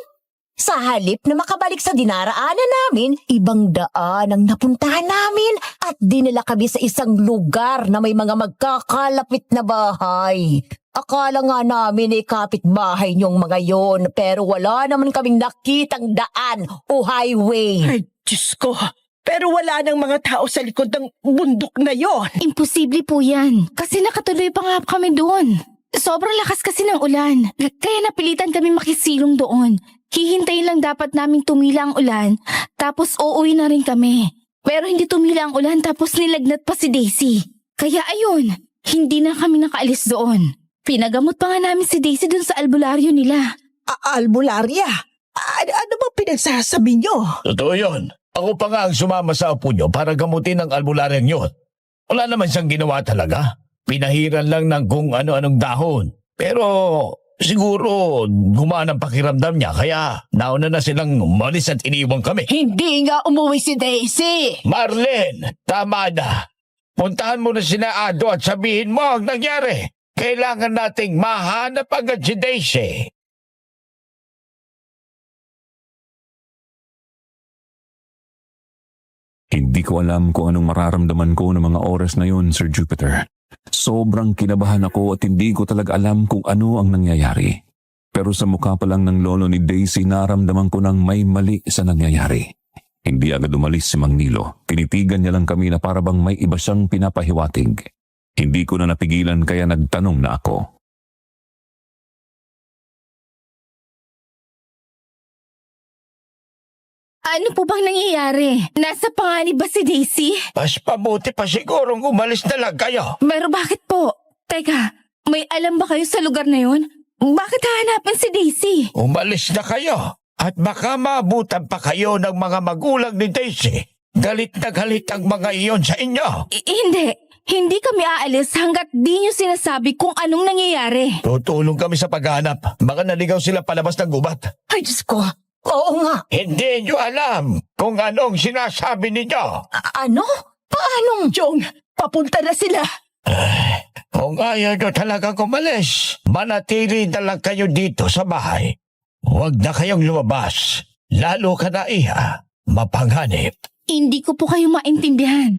Speaker 1: Sa halip na makabalik sa dinaraanan namin, ibang daan ang napuntahan namin at dinala kami sa isang lugar na may mga magkakalapit na bahay. Akala nga namin kapitbahay niyong mga yon, pero wala naman kaming nakitang daan o highway.
Speaker 7: Ay, Diyos ko. Pero wala nang mga tao sa likod ng bundok na yon.
Speaker 2: Imposible po yan. Kasi nakatuloy pa nga kami doon. Sobrang lakas kasi ng ulan. Kaya napilitan kami makisilong doon. Hihintayin lang dapat naming tumila ang ulan, tapos uuwi na rin kami. Pero hindi tumila ang ulan tapos nilagnat pa si Daisy. Kaya ayun, hindi na kami nakaalis doon. Pinagamot pa nga namin si Daisy doon sa albularyo nila.
Speaker 7: Albularya? Ano ba pinagsasabi niyo?
Speaker 4: Totoo yun. Ako pa nga ang sumama sa apo nyo para gamutin ang albularyan yun. Wala naman siyang ginawa talaga. Pinahiran lang ng kung ano-anong dahon. Pero siguro gumaan ang pakiramdam niya kaya nauna na silang umalis at iniwang kami.
Speaker 7: Hindi nga umuwi si Daisy.
Speaker 4: Marlene, tama na. Puntahan mo na sina Ado at sabihin mo ang nangyari. Kailangan nating mahanap agad si Daisy.
Speaker 3: Hindi ko alam kung anong mararamdaman ko ng mga oras na yun, Sir Jupiter. Sobrang kinabahan ako at hindi ko talaga alam kung ano ang nangyayari. Pero sa mukha pa lang ng lolo ni Daisy, naramdaman ko nang may mali sa nangyayari. Hindi agad umalis si Mang Nilo. Tinitigan niya lang kami na parabang may iba siyang pinapahiwatig. Hindi ko na napigilan kaya nagtanong na ako.
Speaker 2: Ano po bang nangyayari? Nasa panganib ba si Daisy?
Speaker 4: Mas pabuti pa sigurong umalis na lang kayo.
Speaker 2: Pero bakit po? Teka, may alam ba kayo sa lugar na yun? Bakit hahanapin si Daisy?
Speaker 4: Umalis na kayo. At baka maabutan pa kayo ng mga magulang ni Daisy. Galit na galit ang mga iyon sa inyo.
Speaker 2: Hindi. Hindi kami aalis hanggat di nyo sinasabi kung anong nangyayari.
Speaker 4: Tutulong kami sa paghahanap. Baka naligaw sila palabas ng gubat.
Speaker 1: Ay, Diyos ko. Oo nga.
Speaker 4: Hindi nyo alam kung anong sinasabi ninyo.
Speaker 1: Ano? Paano?
Speaker 7: Jong, papunta na sila.
Speaker 4: Kung ayaw nyo talaga kumalis, manatili na lang kayo dito sa bahay. Huwag na kayong lumabas. Lalo ka na mapanganib.
Speaker 2: Hindi ko po kayo maintindihan.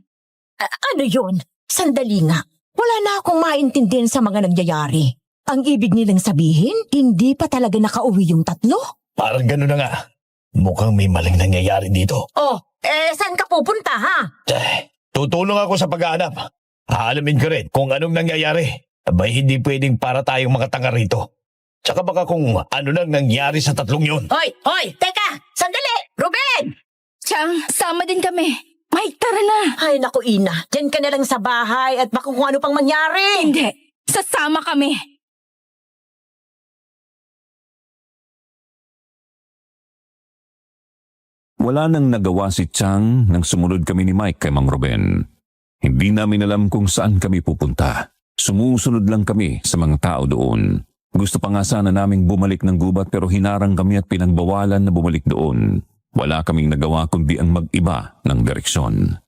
Speaker 1: Ano yun? Sandali nga. Wala na akong maintindihan sa mga nangyayari. Ang ibig nilang sabihin, hindi pa talaga nakauwi yung tatlo?
Speaker 4: Parang gano'n na nga. Mukhang may maling nangyayari dito.
Speaker 1: Oh, saan ka pupunta ha?
Speaker 4: Tutulong ako sa paghahanap. Aalamin ko rin kung anong nangyayari. Abay, hindi pwedeng para tayong mga tanga rito. Tsaka baka kung ano nang nangyari sa tatlong yun.
Speaker 1: Hoy, teka! Sandali! Ruben!
Speaker 2: Chang, sama din kami. Mike, tara na.
Speaker 1: Ay, naku Ina. Diyan ka na lang sa bahay at baka kung ano pang mangyari.
Speaker 2: Hindi, sasama kami.
Speaker 3: Wala nang nagawa si Chang nang sumunod kami ni Mike kay Mang Ruben. Hindi namin alam kung saan kami pupunta. Sumusunod lang kami sa mga tao doon. Gusto pa nga sana naming bumalik ng gubat pero hinarang kami at pinagbawalan na bumalik doon. Wala kaming nagawa kundi ang mag-iba ng direksyon.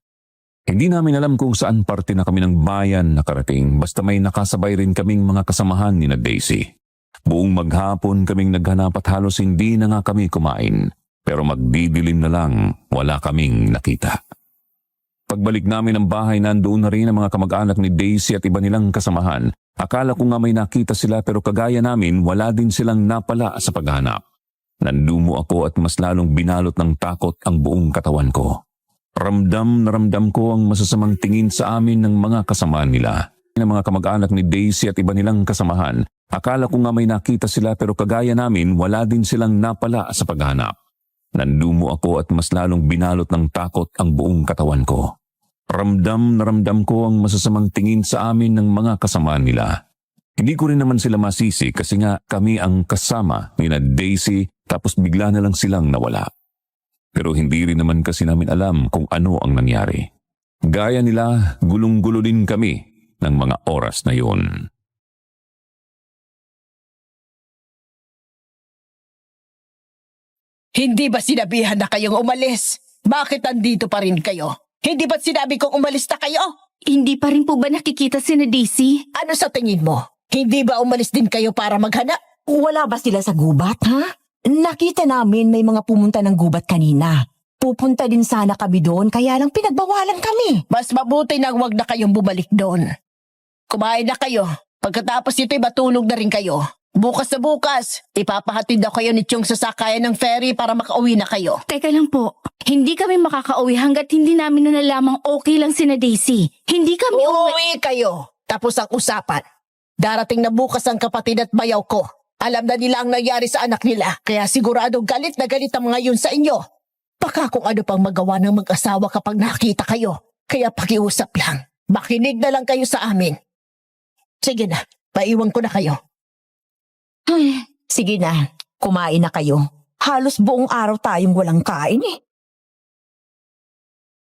Speaker 3: Hindi namin alam kung saan parte na kami ng bayan nakarating basta may nakasabay rin kaming mga kasamahan ni na Daisy. Buong maghapon kaming naghanap at halos hindi na nga kami kumain. Pero magdidilim na lang, wala kaming nakita. Pagbalik namin ng bahay, nandoon na rin ang mga kamag-anak ni Daisy at iba nilang kasamahan. Akala ko nga may nakita sila pero kagaya namin, wala din silang napala sa paghanap. Nanlumo ako at mas lalong binalot ng takot ang buong katawan ko. Ramdam na ramdam ko ang masasamang tingin sa amin ng mga kasamahan nila. Ng mga kamag-anak ni Daisy at iba nilang kasamahan. Akala ko nga may nakita sila pero kagaya namin, wala din silang napala sa paghanap. Nanlumo ako at mas lalong binalot ng takot ang buong katawan ko. Ramdam na ramdam ko ang masasamang tingin sa amin ng mga kasama nila. Hindi ko rin naman sila masisi kasi nga kami ang kasama ni na Daisy tapos bigla na lang silang nawala. Pero hindi rin naman kasi namin alam kung ano ang nangyari. Gaya nila, gulong-gulo din kami ng mga oras na yun.
Speaker 7: Hindi ba sinabihan na kayong umalis? Bakit andito pa rin kayo? Hindi ba't sinabi kong umalis na kayo?
Speaker 2: Hindi pa rin po ba nakikita si na Daisy?
Speaker 7: Ano sa tingin mo? Hindi ba umalis din kayo para maghanap?
Speaker 1: Wala ba sila sa gubat, ha? Nakita namin may mga pumunta ng gubat kanina. Pupunta din sana kami doon, kaya lang pinagbawalan kami.
Speaker 7: Mas mabuti nang wag na kayong bumalik doon. Kumain na kayo. Pagkatapos ito'y matulog na rin kayo. Bukas na bukas, ipapahatid ako kayo ni Chong sa sakayan ng ferry para makauwi na kayo.
Speaker 2: Teka lang po, hindi kami makakauwi hanggat hindi namin nalalamang okay lang si na Daisy. Hindi kami
Speaker 7: Uuwi kayo. Tapos ang usapan. Darating na bukas ang kapatid at bayaw ko. Alam na nila ang nangyari sa anak nila, kaya siguradong galit na galit ang mga yun sa inyo. Baka kung ano pang magawa ng mag-asawa kapag nakita kayo. Kaya pakiusap lang. Makinig na lang kayo sa amin. Sige na, paiwan ko na kayo.
Speaker 2: Ay,
Speaker 1: Sige na, kumain na kayo. Halos buong araw tayong walang kain eh.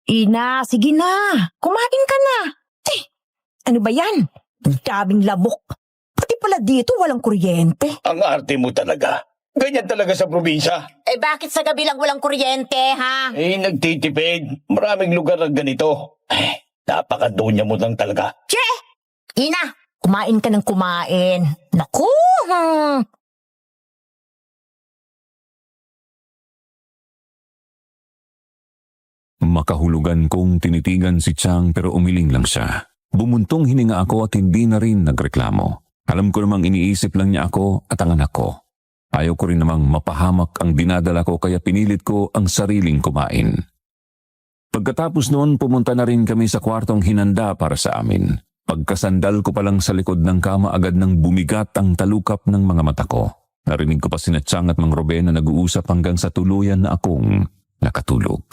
Speaker 1: Ina, sige na. Kumain ka na. Ano ba yan? Ang daming lamok. Pati pala dito walang kuryente.
Speaker 4: Ang arte mo talaga. Ganyan talaga sa probinsya.
Speaker 1: Eh bakit sa gabi lang walang kuryente, ha?
Speaker 4: Nagtitipid. Maraming lugar na ganito. Napakadunya mo lang talaga.
Speaker 1: Ina, kumain ka ng kumain. Naku!
Speaker 3: Makahulugan kong tinitigan si Chang pero umiling lang siya. Bumuntong hininga ako at hindi na rin nagreklamo. Alam ko namang iniisip lang niya ako at ang anak ko. Ayaw ko rin namang mapahamak ang dinadala ko kaya pinilit ko ang sariling kumain. Pagkatapos noon pumunta na rin kami sa kwartong hinanda para sa amin. Pagkasandal ko pa lang sa likod ng kama agad nang bumigat ang talukap ng mga mata ko. Narinig ko pa sina Chang at Mang Ruben na nag-uusap hanggang sa tuluyan na akong nakatulog.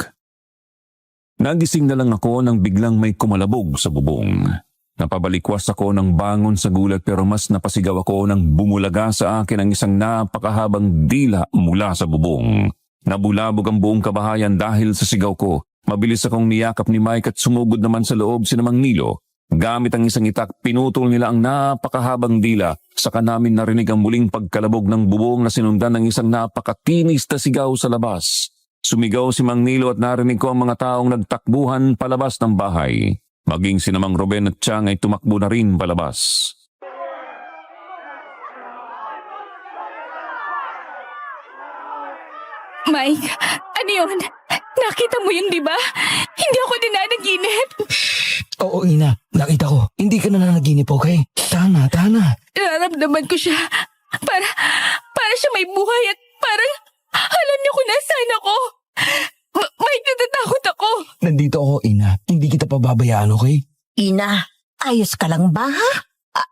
Speaker 3: Nagising na lang ako nang biglang may kumalabog sa bubong. Napabalikwas ako ng bangon sa gulat pero mas napasigaw ako nang bumulaga sa akin ang isang napakahabang dila mula sa bubong. Nabulabog ang buong kabahayan dahil sa sigaw ko. Mabilis akong niyakap ni Mike at sumugod naman sa loob si Mang Nilo. Gamit ang isang itak, pinutol nila ang napakahabang dila. Saka namin narinig ang muling pagkalabog ng bubong na sinundan ng isang napakatinis na sigaw sa labas. Sumigaw si Mang Nilo at narinig ko ang mga taong nagtakbuhan palabas ng bahay. Maging si Mang Ruben at Chang ay tumakbo na rin palabas.
Speaker 2: Mike, ano yun? Nakita mo yun, di ba? Hindi ako dinanaginip.
Speaker 5: Oo, Ina. Nakita ko. Hindi ka na nanaginip, okay? Tahan na.
Speaker 2: Nararamdaman ko siya. Para siya may buhay at parang alam niya kung nasaan ako. Mike, natatakot ako.
Speaker 5: Nandito ako, Ina. Hindi kita pababayaan, okay?
Speaker 1: Ina, ayos ka lang ba, ha?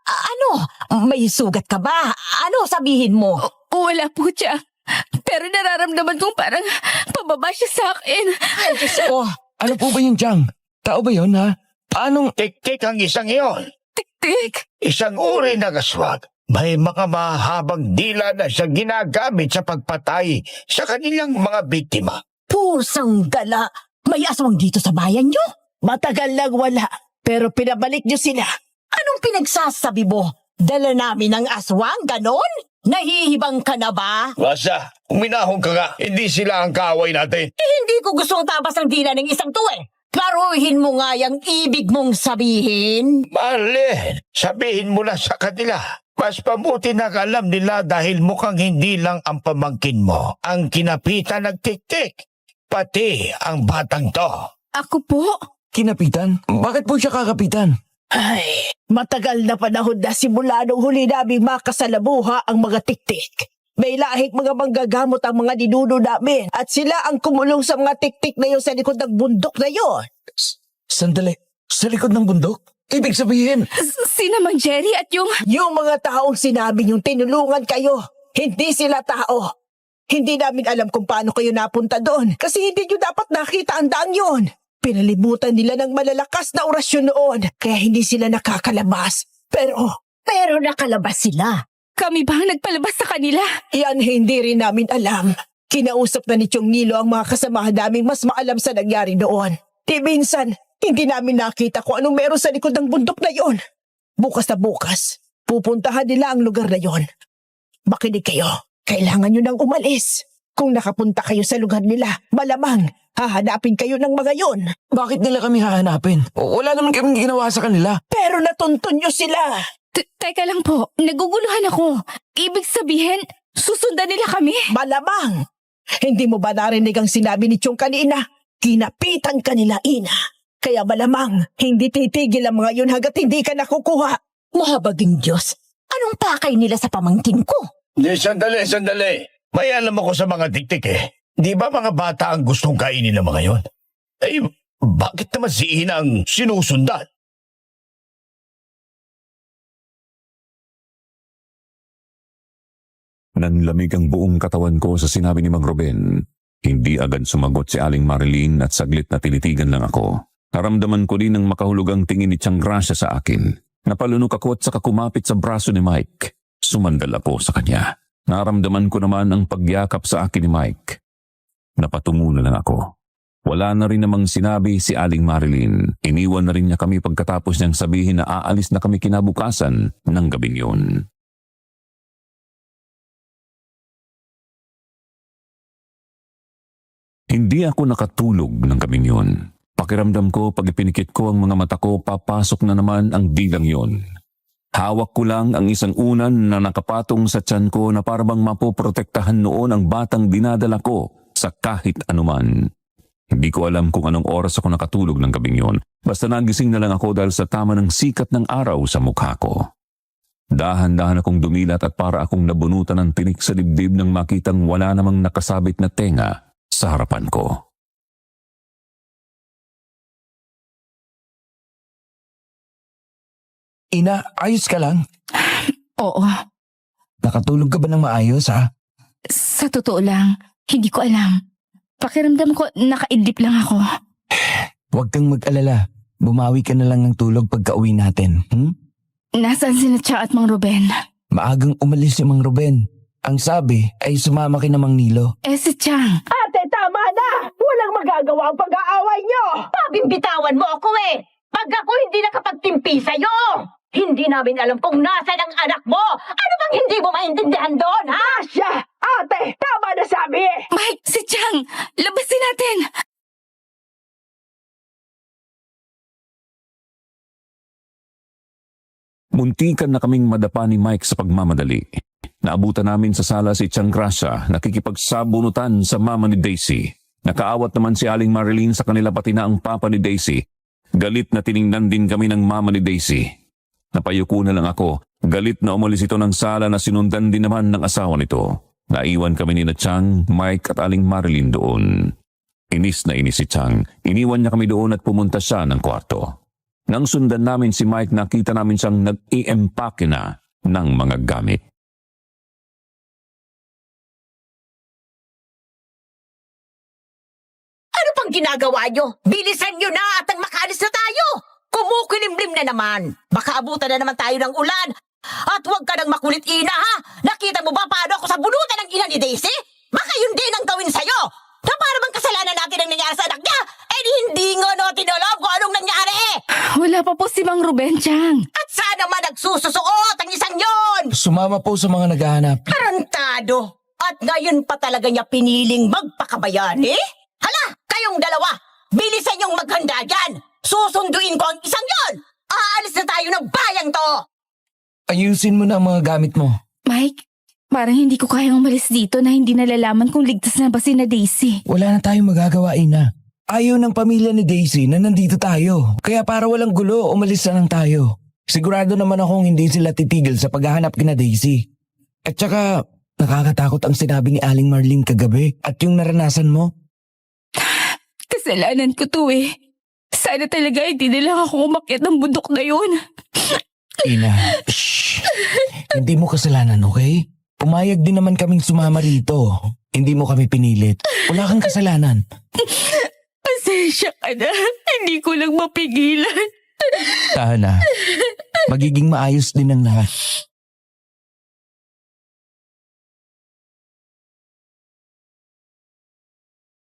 Speaker 1: Ano? May sugat ka ba? Ano sabihin mo?
Speaker 2: Wala po siya. Pero nararamdaman kong parang pababa siya sa akin.
Speaker 1: Ay, Diyos ko.
Speaker 5: Ano po ba yung Chang? Tao ba yun, ha? Paanong...
Speaker 4: Tik-tik ang isang iyon.
Speaker 2: Tik-tik.
Speaker 4: Isang uri ng aswag. May mga mahabang dila na siya ginagamit sa pagpatay sa kanilang mga biktima.
Speaker 1: Pusang gala. May aswang dito sa bayan nyo?
Speaker 7: Matagal lang wala, pero pinabalik niyo sila.
Speaker 1: Anong pinagsasabi mo? Dala namin ang aswang, ganon? Nahihibang ka na ba?
Speaker 4: Basta, uminahon ka nga. Hindi sila ang kaaway natin.
Speaker 1: Hindi ko gustong tabas ang dila ng isang to eh. Klaruhin mo nga yung ibig mong sabihin.
Speaker 4: Marlene, sabihin mo na sa kanila. Mas pabuti na alam nila dahil mukhang hindi lang ang pamangkin mo ang kinapitan ng tik-tik. Pati ang batang to.
Speaker 2: Ako po?
Speaker 5: Kinapitan? Bakit po siya kakapitan?
Speaker 7: Ay, matagal na panahon na simula nung huli naming makasalamuha ang mga tik-tik. May lahing mga manggagamot ang mga ninuno namin at sila ang kumulong sa mga tik-tik na yun sa likod ng bundok na yun.
Speaker 5: Sandali. Sa likod ng bundok? Ibig sabihin...
Speaker 2: Sina Mang Jerry at yung...
Speaker 7: Yung mga taong sinabi yung tinulungan kayo, hindi sila tao. Hindi namin alam kung paano kayo napunta doon kasi hindi nyo dapat nakita ang daang yun. Pinalimutan nila ng malalakas na orasyon noon, kaya hindi sila nakakalabas. Pero
Speaker 1: nakalabas sila.
Speaker 2: Kami ba ang nagpalabas sa kanila?
Speaker 7: yan hindi rin namin alam. Kinausap na ni Chong Nilo ang mga kasamahan naming mas maalam sa nangyari noon. Di minsan, hindi namin nakita kung anong meron sa likod ng bundok na yon. Bukas na bukas, pupuntahan nila ang lugar na yon. Makinig kayo, kailangan nyo nang umalis. Kung nakapunta kayo sa lugar nila, malamang hahanapin kayo ng mga yon.
Speaker 5: Bakit nila kami hahanapin? Wala naman kaming ginawa sa kanila.
Speaker 7: Pero natuntun nyo sila.
Speaker 2: Teka lang po, naguguluhan ako. Ibig sabihin, susundan nila kami?
Speaker 7: Malamang. Hindi mo ba narinig ang sinabi ni Chong kanina? Kinapitan ka nila, Ina. Kaya malamang, hindi titigil ang mga yun hanggat hindi ka nakukuha.
Speaker 1: Mahabaging Diyos, anong pakay nila sa pamangkin ko?
Speaker 4: Di, sandali. May alam ako sa mga tiktik eh. Di ba mga bata ang gustong kainin ng mga yon? Eh, bakit naman si Ina ang sinusundan?
Speaker 3: Nanlamig ang buong katawan ko sa sinabi ni Mang Ruben. Hindi agad sumagot si Aling Marilyn at saglit na tinitigan lang ako. Naramdaman ko din ang makahulugang tingin ni Tiang Gracia sa akin. Napalunok ako at saka kumapit sa braso ni Mike. Sumandal ako sa kanya. Naramdaman ko naman ang pagyakap sa akin ni Mike. Napatungo na lang ako. Wala na rin namang sinabi si Aling Marilyn. Iniwan na rin niya kami pagkatapos niyang sabihin na aalis na kami kinabukasan ng gabing yun. Hindi ako nakatulog ng gabing yun. Pakiramdam ko pag ipinikit ko ang mga mata ko, papasok na naman ang dilang yon. Hawak ko lang ang isang unan na nakapatong sa tiyan ko na parabang mapoprotektahan noon ang batang dinadala ko sa kahit anuman. Hindi ko alam kung anong oras ako nakatulog ng gabing yon. Basta nagising na lang ako dahil sa tama ng sikat ng araw sa mukha ko. Dahan-dahan akong dumilat at para akong nabunutan ng tinik sa dibdib nang makitang wala namang nakasabit na tenga sa harapan ko.
Speaker 5: Ina, ayos ka lang?
Speaker 2: Oo,
Speaker 5: Nakatulog ka ba ng maayos, ha?
Speaker 2: sa totoo lang, hindi ko alam. Pakiramdam ko, nakaidlip lang ako.
Speaker 5: Huwag kang mag-alala. Bumawi ka na lang ng tulog pagka-uwi natin.
Speaker 2: Nasaan sina Cha at Mang Ruben?
Speaker 5: Maagang umalis si Mang Ruben. Ang sabi ay sumama kay na Mang Nilo.
Speaker 2: Si Chang.
Speaker 7: Ate, tama na! Walang magagawa ang pag-aaway nyo!
Speaker 1: Pabimbitawan mo ako eh! Pag ako hindi nakapagtimpi sa'yo! Hindi namin alam kung nasaan ang anak mo! Ano bang hindi mo maintindihan doon, ha?
Speaker 7: Asya! Ate, tama na sabi!
Speaker 2: Mike, si Chang! Labasin natin!
Speaker 3: Muntikan na kaming madapa ni Mike sa pagmamadali. Naabutan namin sa sala si Tiang Gracia nakikipagsabunutan sa mama ni Daisy. Nakaawat naman si Aling Marilyn sa kanila pati na ang papa ni Daisy. Galit na tiningnan din kami ng mama ni Daisy. Napayuko na lang ako. Galit na umalis ito ng sala na sinundan din naman ng asawa nito. Naiwan kami ni na Tiang, Mike at Aling Marilyn doon. Inis na inis si Tiang. Iniwan niya kami doon at pumunta siya ng kwarto. Nang sundan namin si Mike, nakita namin siyang nag-i-empake na ng mga gamit.
Speaker 1: Ano pang ginagawa nyo? Bilisan nyo na at ang makaalis na tayo! Kumukulimlim na naman. Baka abutan na naman tayo ng ulan. At huwag ka nang makulit, Ina, ha? Nakita mo ba paano ako sa bunutan ng ina ni Daisy? Baka yun din ang gawin sa'yo. Na para bang kasalanan natin ang nangyari sa anak niya? Eh hindi nga natin alam kung anong nangyari.
Speaker 2: Wala pa po si Mang Ruben, Chang.
Speaker 1: At sana man nagsususuot ang isang yon.
Speaker 5: Sumama po sa mga naghahanap.
Speaker 1: Tarantado. At ngayon pa talaga niya piniling magpakabayani? Hala, kayong dalawa. Bilisan niyong maghanda dyan. Susunduin ko ang isang yon. Aalis na tayo ng bayang to.
Speaker 5: Ayusin mo na ang mga gamit mo.
Speaker 2: Mike, parang hindi ko kayang umalis dito na hindi nalalaman kung ligtas na ba si na Daisy.
Speaker 5: Wala na tayong magagawa, Ina. Ayaw ng pamilya ni Daisy na nandito tayo. Kaya para walang gulo, umalis na lang tayo. Sigurado naman akong hindi sila titigil sa paghahanap kina Daisy. At saka, nakakatakot ang sinabi ni Aling Marlene kagabi at yung naranasan mo.
Speaker 2: Kasalanan ko to eh. Sana talaga hindi na lang ako umakyat ng bundok na yun.
Speaker 5: Ina, shh. Hindi mo kasalanan, okay? Pumayag din naman kaming sumama rito. Hindi mo kami pinilit. Wala kang kasalanan.
Speaker 2: Pasensya Pasensya ka na. Hindi ko lang mapigilan.
Speaker 5: Tahan na. Magiging maayos din ang lahat.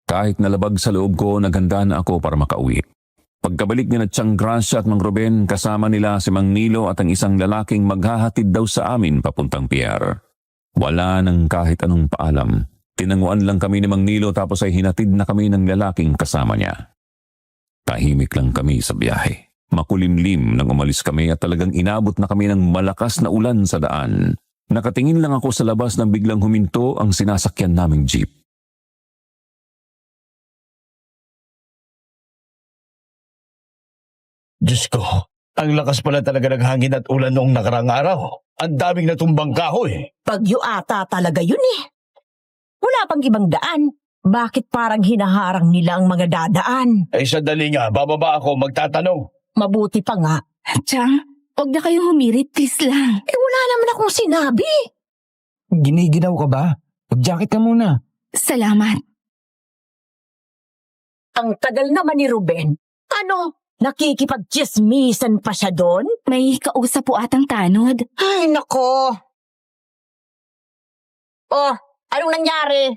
Speaker 3: Kahit nalabag sa loob ko, naghanda na ako para makauwi. Pagkabalik ni na Tiang Gracia at Mang Ruben, kasama nila si Mang Nilo at ang isang lalaking maghahatid daw sa amin papuntang pier. Wala nang kahit anong paalam. Tinanguan lang kami ni Mang Nilo tapos ay hinatid na kami ng lalaking kasama niya. Tahimik lang kami sa biyahe. Makulimlim nang umalis kami at talagang inabot na kami ng malakas na ulan sa daan. Nakatingin lang ako sa labas nang biglang huminto ang sinasakyan naming jeep.
Speaker 4: Diyos ko, ang lakas pala talaga ng hangin at ulan noong nakarang araw. Ang daming natumbang kahoy.
Speaker 1: Bagyo ata talaga yun eh. Wala pang ibang daan. Bakit parang hinaharang nila ang mga dadaan?
Speaker 4: Ay sandali nga, bababa ako magtatanong.
Speaker 1: Mabuti pa nga.
Speaker 2: Tiang, huwag na kayong humirit, please lang.
Speaker 1: Eh wala naman akong sinabi.
Speaker 5: Giniginaw ka ba? Mag-jacket ka muna.
Speaker 2: Salamat.
Speaker 1: Ang tagal naman ni Ruben. Ano? Nakikipag-chismisan pa siya doon?
Speaker 2: May kausap po atang tanod.
Speaker 1: Ay, nako. Oh, anong nangyari?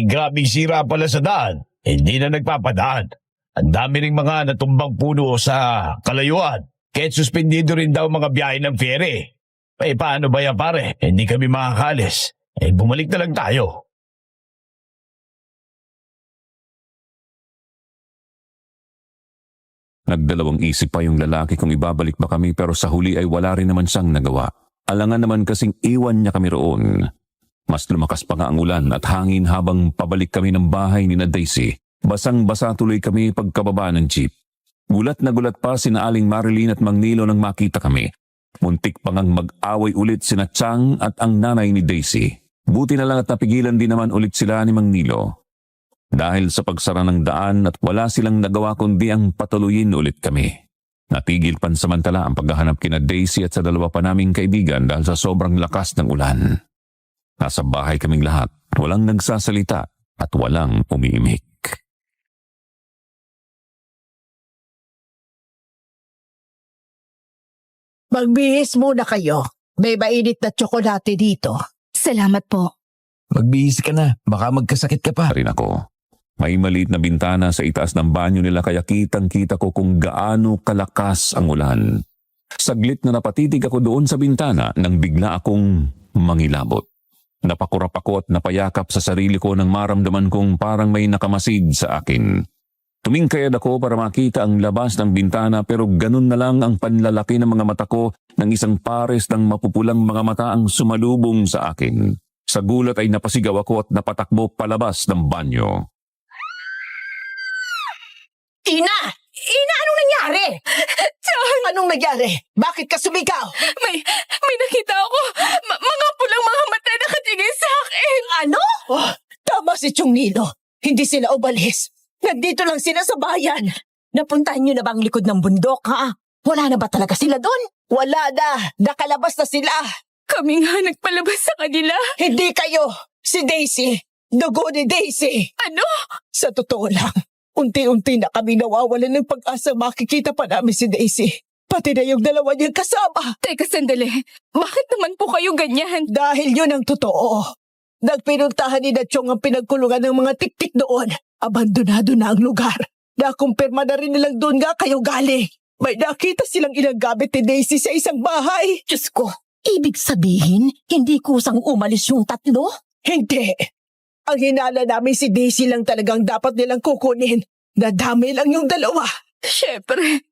Speaker 4: Grabing sira pala sa daan. Hindi na nagpapadaan. Ang dami ring mga natumbang puno sa kalayuan. Kahit suspendido rin daw mga biyahe ng ferry. Eh paano ba yan pare? Hindi kami makakalis. Bumalik na lang tayo.
Speaker 3: Nagdalawang isip pa yung lalaki kung ibabalik ba kami pero sa huli ay wala rin naman siyang nagawa. Alangan naman kasing iwan niya kami roon. Mas lumakas pa nga ang ulan at hangin habang pabalik kami ng bahay ni na Daisy. Basang-basa tuloy kami pagkababa ng jeep. Gulat na gulat pa sina Aling Marilyn at Mang Nilo nang makita kami. Muntik pa ngang mag-away ulit sina Tiang at ang nanay ni Daisy. Buti na lang at napigilan din naman ulit sila ni Mang Nilo. Dahil sa pagsara ng daan at wala silang nagawa kundi ang patuloyin ulit kami. Natigil pansamantala ang paghahanap kina Daisy at sa dalawa pa naming kaibigan dahil sa sobrang lakas ng ulan. Nasa bahay kaming lahat, walang nagsasalita at walang umiimik.
Speaker 7: Magbihis muna kayo. May mainit na tsokolate dito.
Speaker 2: Salamat po.
Speaker 5: Magbihis ka na. Baka magkasakit ka pa.
Speaker 3: Rin ako. May maliit na bintana sa itaas ng banyo nila kaya kitang-kita ko kung gaano kalakas ang ulan. Saglit na napatitig ako doon sa bintana nang bigla akong mangilabot. Napakurap ako at napayakap sa sarili ko nang maramdaman kong parang may nakamasid sa akin. Tumingkayad ako para makita ang labas ng bintana pero ganun na lang ang panlalaki ng mga mata ko ng isang pares ng mapupulang mga mata ang sumalubong sa akin. Sa gulat ay napasigaw ako at napatakbo palabas ng banyo.
Speaker 7: Ina! Ina, anong nangyari? Anong nangyari? Bakit ka sumigaw?
Speaker 2: May nakita ako. Mga pulang mga mata nakatingin sa akin.
Speaker 7: Ano? Oh, tama si Tiang Nilo. Hindi sila umalis. Nandito lang sila sa bayan.
Speaker 1: Napuntahan niyo na ba ang likod ng bundok, ha? Wala na ba talaga sila doon?
Speaker 7: Wala na. Nakalabas na sila.
Speaker 2: Kami nga nagpalabas sa kanila.
Speaker 7: Hindi kayo. Si Daisy. Dugo ni Daisy.
Speaker 2: Ano?
Speaker 7: Sa totoo lang, unti-unti na kami nawawalan ng pag-asa makikita pa namin si Daisy. Pati na yung dalawa niyang kasama.
Speaker 2: Teka sandali. Bakit naman po kayo ganyan?
Speaker 7: Dahil yun ang totoo. Nagpinuntahan ni na Tiang ang pinagkulungan ng mga tiktik doon. Abandonado na ang lugar. Nakumpirma na rin nilang doon nga kayo galing. May nakita silang ilang gamit ni Daisy sa isang bahay.
Speaker 1: Diyos ko, ibig sabihin, hindi kusang umalis yung tatlo?
Speaker 7: Hindi. Ang hinala namin si Daisy lang talagang dapat nilang kukunin. Nadami lang yung dalawa.
Speaker 2: Siyempre,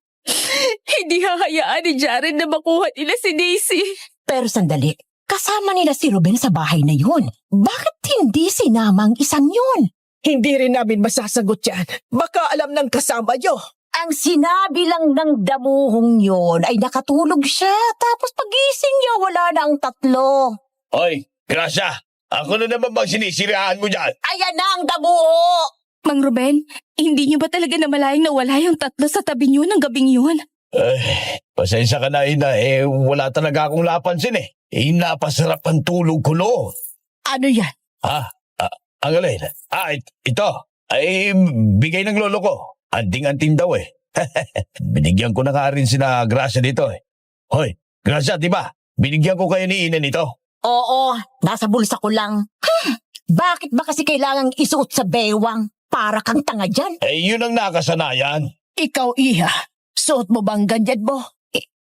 Speaker 2: hindi hahayaan ni Jared na makuha nila si Daisy.
Speaker 1: Pero sandali, kasama nila si Ruben sa bahay na yun. Bakit hindi sinama ang isang yun?
Speaker 7: Hindi rin namin masasagot yan. Baka alam ng kasama nyo.
Speaker 1: Ang sinabi lang ng damuhong yun ay nakatulog siya. Tapos pagising niya, wala na ang tatlo.
Speaker 4: Hoy, Gracia! Ako na naman bang sinisiraan mo dyan?
Speaker 1: Ayan na ang damuho!
Speaker 2: Mang Ruben, hindi niyo ba talaga namalayang nawala yung tatlo sa tabi niyo ng gabing yun?
Speaker 4: Pasensya ka na, Ina. Wala talaga akong napansin eh. Napasarap ang tulog ko noon.
Speaker 7: Ano yan?
Speaker 4: Ang alin? Ito. Ay, bigay ng lolo ko. Anting-anting daw eh. Binigyan ko na nga rin sina Gracia dito eh. Hoy, Gracia, di ba? Binigyan ko kayo ni Ina nito.
Speaker 1: Oo, nasa bulsa ko lang. Bakit ba kasi kailangang isuot sa bewang? Para kang tanga dyan.
Speaker 4: Eh, yun ang nakasanayan.
Speaker 7: Ikaw, Iha, suot mo bang ganyan mo?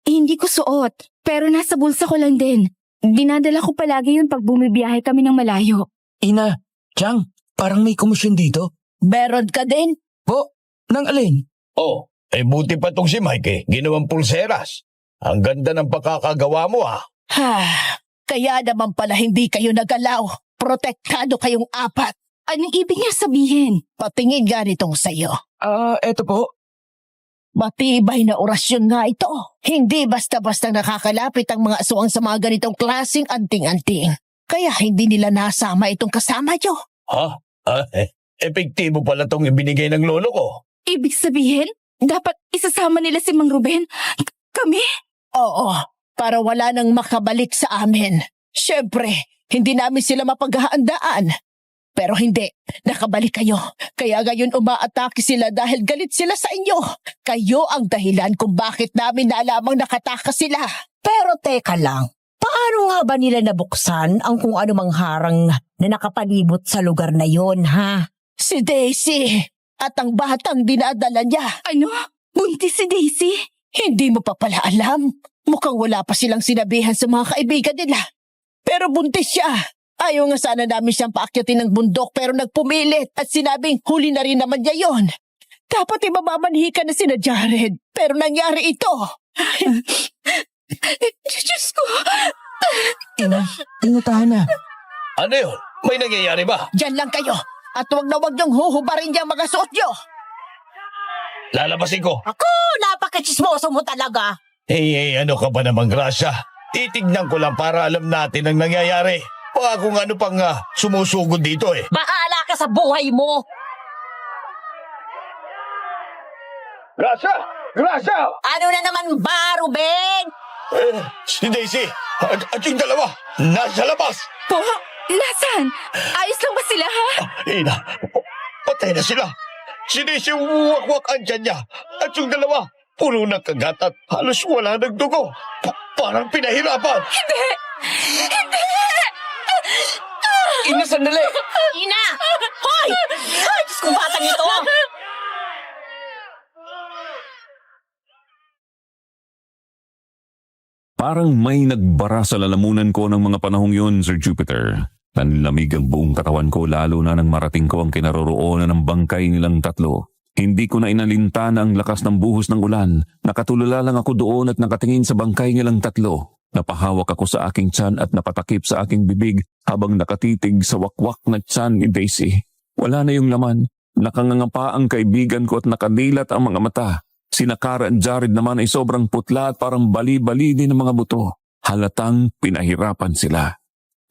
Speaker 2: Hindi ko suot, pero nasa bulsa ko lang din. Dinadala ko palagi yun pag bumibiyahe kami ng malayo.
Speaker 5: Ina, Chang, parang may komisyon dito.
Speaker 7: Meron ka din?
Speaker 5: Po, nang alin?
Speaker 4: Oh, eh buti pa tong si Mike eh. Ginawang pulseras. Ang ganda ng pagkakagawa mo ah.
Speaker 7: Kaya naman pala hindi kayo nagalaw. Protektado kayong apat.
Speaker 2: Anong ibig niya sabihin?
Speaker 7: Patingin nga nitong sayo.
Speaker 5: Eto po.
Speaker 7: Matibay na orasyon nga ito. Hindi basta-basta nakakalapit ang mga aswang sa mga ganitong klaseng anting-anting. Kaya hindi nila nasama itong kasama nyo.
Speaker 4: Ha? Epektibo pala tong ibinigay ng lolo ko.
Speaker 2: Ibig sabihin, dapat isasama nila si Mang Ruben? Kami?
Speaker 7: Oo, para wala nang makabalik sa amin. Siyempre, hindi namin sila mapaghahandaan. Pero hindi, nakabalik kayo. Kaya ngayon umaatake sila dahil galit sila sa inyo. Kayo ang dahilan kung bakit namin nalamang nakatakas sila.
Speaker 1: Pero teka lang, paano nga ba nila nabuksan ang kung anumang harang na nakapalibot sa lugar na yon, ha?
Speaker 7: Si Daisy at ang batang dinadala niya.
Speaker 2: Ano? Buntis si Daisy?
Speaker 7: Hindi mo pa pala alam. Mukhang wala pa silang sinabihan sa mga kaibigan nila. Pero buntis siya. Ayaw nga sana namin siyang paakyatin ng bundok pero nagpumilit at sinabing huli na rin naman niya yon. Dapat imamanhikan na sina Jared. Pero nangyari ito.
Speaker 2: Diyos ko!
Speaker 5: Ina, tahan na.
Speaker 4: Ano yun? May nangyayari ba?
Speaker 7: Diyan lang kayo. At huwag na huwag niyong huhubarin niyang mga suot niyo.
Speaker 4: Lalabasin ko.
Speaker 1: Ako, napakachismoso mo talaga.
Speaker 4: Eh, ano ka ba naman, Gracia? Titignan ko lang para alam natin ang nangyayari. Baka kung ano pang sumusugod dito eh.
Speaker 1: Bahala ka sa buhay mo.
Speaker 4: Gracia! Gracia!
Speaker 1: Ano na naman ba, Ruben?
Speaker 4: Si Daisy at yung dalawa nasa labas.
Speaker 2: Po? Nasaan? Ayos lang ba sila, ha?
Speaker 4: Ina, patay na sila. Si Daisy wakwak ang tiyan niya at yung dalawa puro ng kagat at halos wala ng dugo. Parang pinahirapan.
Speaker 2: Hindi!
Speaker 5: Ina, sandali.
Speaker 1: Ina! Hoy! Ay, Diyos kong batang ito!
Speaker 3: Parang may nagbara sa lalamunan ko ng mga panahong yun, Sir Jupiter. Nanlamig ang buong katawan ko lalo na nang marating ko ang kinaroroonan ng bangkay nilang tatlo. Hindi ko na inalintana ang lakas ng buhos ng ulan. Nakatulala lang ako doon at nakatingin sa bangkay nilang tatlo. Napahawak ako sa aking tiyan at napatakip sa aking bibig habang nakatitig sa wakwak na tiyan ni Daisy. Wala na yung laman. Nakangangapa ang kaibigan ko at nakadilat ang mga mata. Sina Cara at Jared naman ay sobrang putla at parang bali-bali din ang mga buto. Halatang pinahirapan sila.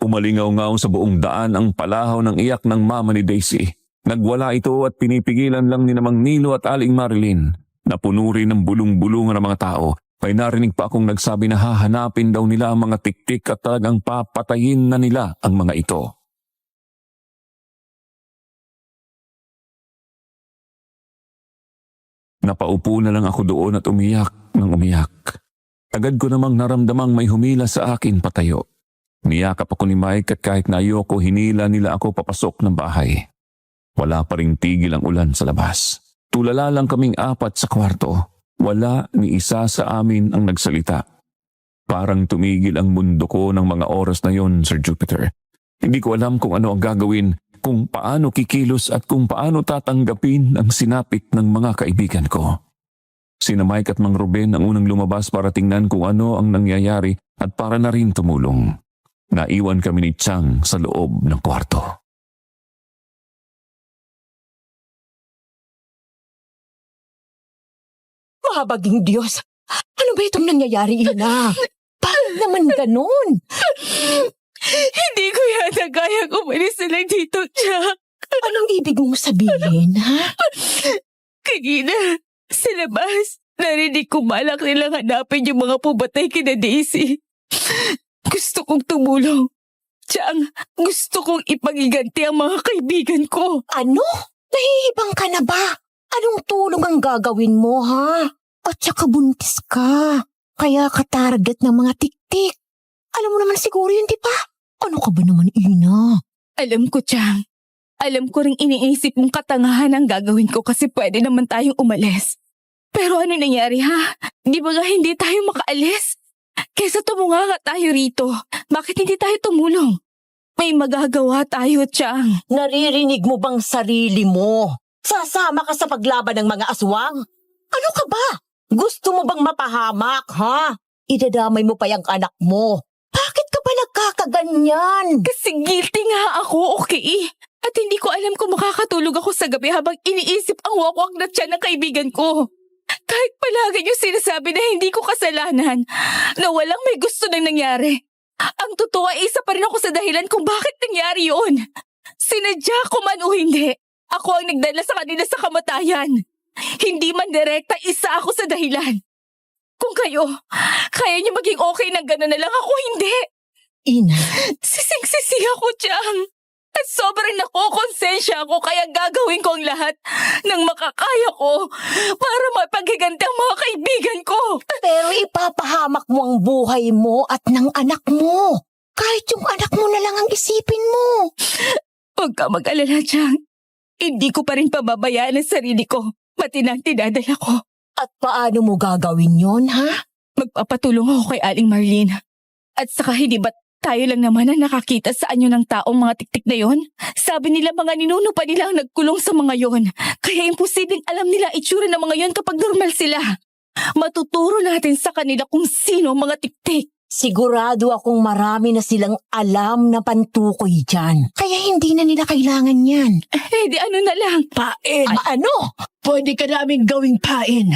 Speaker 3: Umalingaw-ngaw sa buong daan ang palahaw ng iyak ng mama ni Daisy. Nagwala ito at pinipigilan lang ni Namang Nilo at Aling Marilyn. Napuno rin ng bulong-bulungan ng mga tao. May narinig pa akong nagsabi na hahanapin daw nila ang mga tiktik at talagang papatayin na nila ang mga ito. Napaupo na lang ako doon at umiyak ng umiyak. Agad ko namang naramdamang may humila sa akin patayo. Niyakap ako ni Mike at kahit na ayoko hinila nila ako papasok ng bahay. Wala pa ring tigil ang ulan sa labas. Tulala lang kaming apat sa kwarto. Wala ni isa sa amin ang nagsalita. Parang tumigil ang mundo ko ng mga oras na yon, Sir Jupiter. Hindi ko alam kung ano ang gagawin, kung paano kikilos at kung paano tatanggapin ang sinapit ng mga kaibigan ko. Sina Mike at Mang Ruben ang unang lumabas para tingnan kung ano ang nangyayari at para na rin tumulong. Naiwan kami ni Chang sa loob ng kwarto.
Speaker 1: Mahabaging Diyos! Ano ba itong nangyayari, Ina? Bakit naman ganun?
Speaker 2: Hindi ko yata kayang umalis na lang dito, Jack.
Speaker 1: Anong ibig mong sabihin, ha?
Speaker 2: Kanina, sa labas, narinig ko malak nilang hanapin yung mga pumatay kina Daisy. Gusto kong tumulong. Chang, gusto kong ipagiganti ang mga kaibigan ko.
Speaker 1: Ano? Nahihibang ka na ba? Anong tulong ang gagawin mo, ha? At saka buntis ka. Kaya ka target ng mga tiktik. Alam mo naman siguro yun, di ba? Ano ka ba naman, Ina?
Speaker 2: Alam ko, Chang. Alam ko ring iniisip mong katangahan ang gagawin ko kasi pwede naman tayong umalis. Pero ano nangyari, ha? Di ba nga hindi tayo makaalis? Kesa tumunga nga tayo rito, bakit hindi tayo tumulong? May magagawa tayo, Chang.
Speaker 1: Naririnig mo bang sarili mo? Sasama ka sa paglaban ng mga aswang? Ano ka ba? Gusto mo bang mapahamak, ha? Idadamay mo pa yung anak mo. Bakit ka ba nagkakaganyan?
Speaker 2: Kasi guilty nga ako, okay? At hindi ko alam kung makakatulog ako sa gabi habang iniisip ang wakwak na tiyan ng kaibigan ko. Kahit palagi niyo sinasabi na hindi ko kasalanan, na walang may gusto nang nangyari. Ang totoo ay isa pa rin ako sa dahilan kung bakit nangyari yun. Sinadya ko man o hindi, ako ang nagdala sa kanila sa kamatayan. Hindi man direkta, isa ako sa dahilan. Kung kayo, kaya niyo maging okay na gano'n na lang, ako hindi.
Speaker 1: Ina,
Speaker 2: Sising-sisi ako, Chang. At sobrang nakokonsensya ako kaya gagawin ko ang lahat ng makakaya ko para mapaghiganti ang mga kaibigan ko.
Speaker 1: pero ipapahamak mo ang buhay mo at ng anak mo. Kahit yung anak mo na lang ang isipin mo.
Speaker 2: Huwag ka mag-alala, Chang. Hindi ko pa rin pababayaan ang sarili ko, pati na ang tinadala ko.
Speaker 1: At paano mo gagawin yon, ha?
Speaker 2: Magpapatulong ako kay Aling Marlene. At saka hindi ba't tayo lang naman ang nakakita sa anyo ng taong mga tiktik na yon? Sabi nila mga ninuno pa nila ang nagkulong sa mga yon. Kaya imposibleng alam nila itsura ng mga yon kapag normal sila. Matuturo natin sa kanila kung sino ang mga tiktik.
Speaker 1: Sigurado akong marami na silang alam na pantukoy dyan. Kaya hindi na nila kailangan yan.
Speaker 2: Eh di ano na lang.
Speaker 7: Pain!
Speaker 1: Ano?
Speaker 7: Pwede ka namin gawing pain.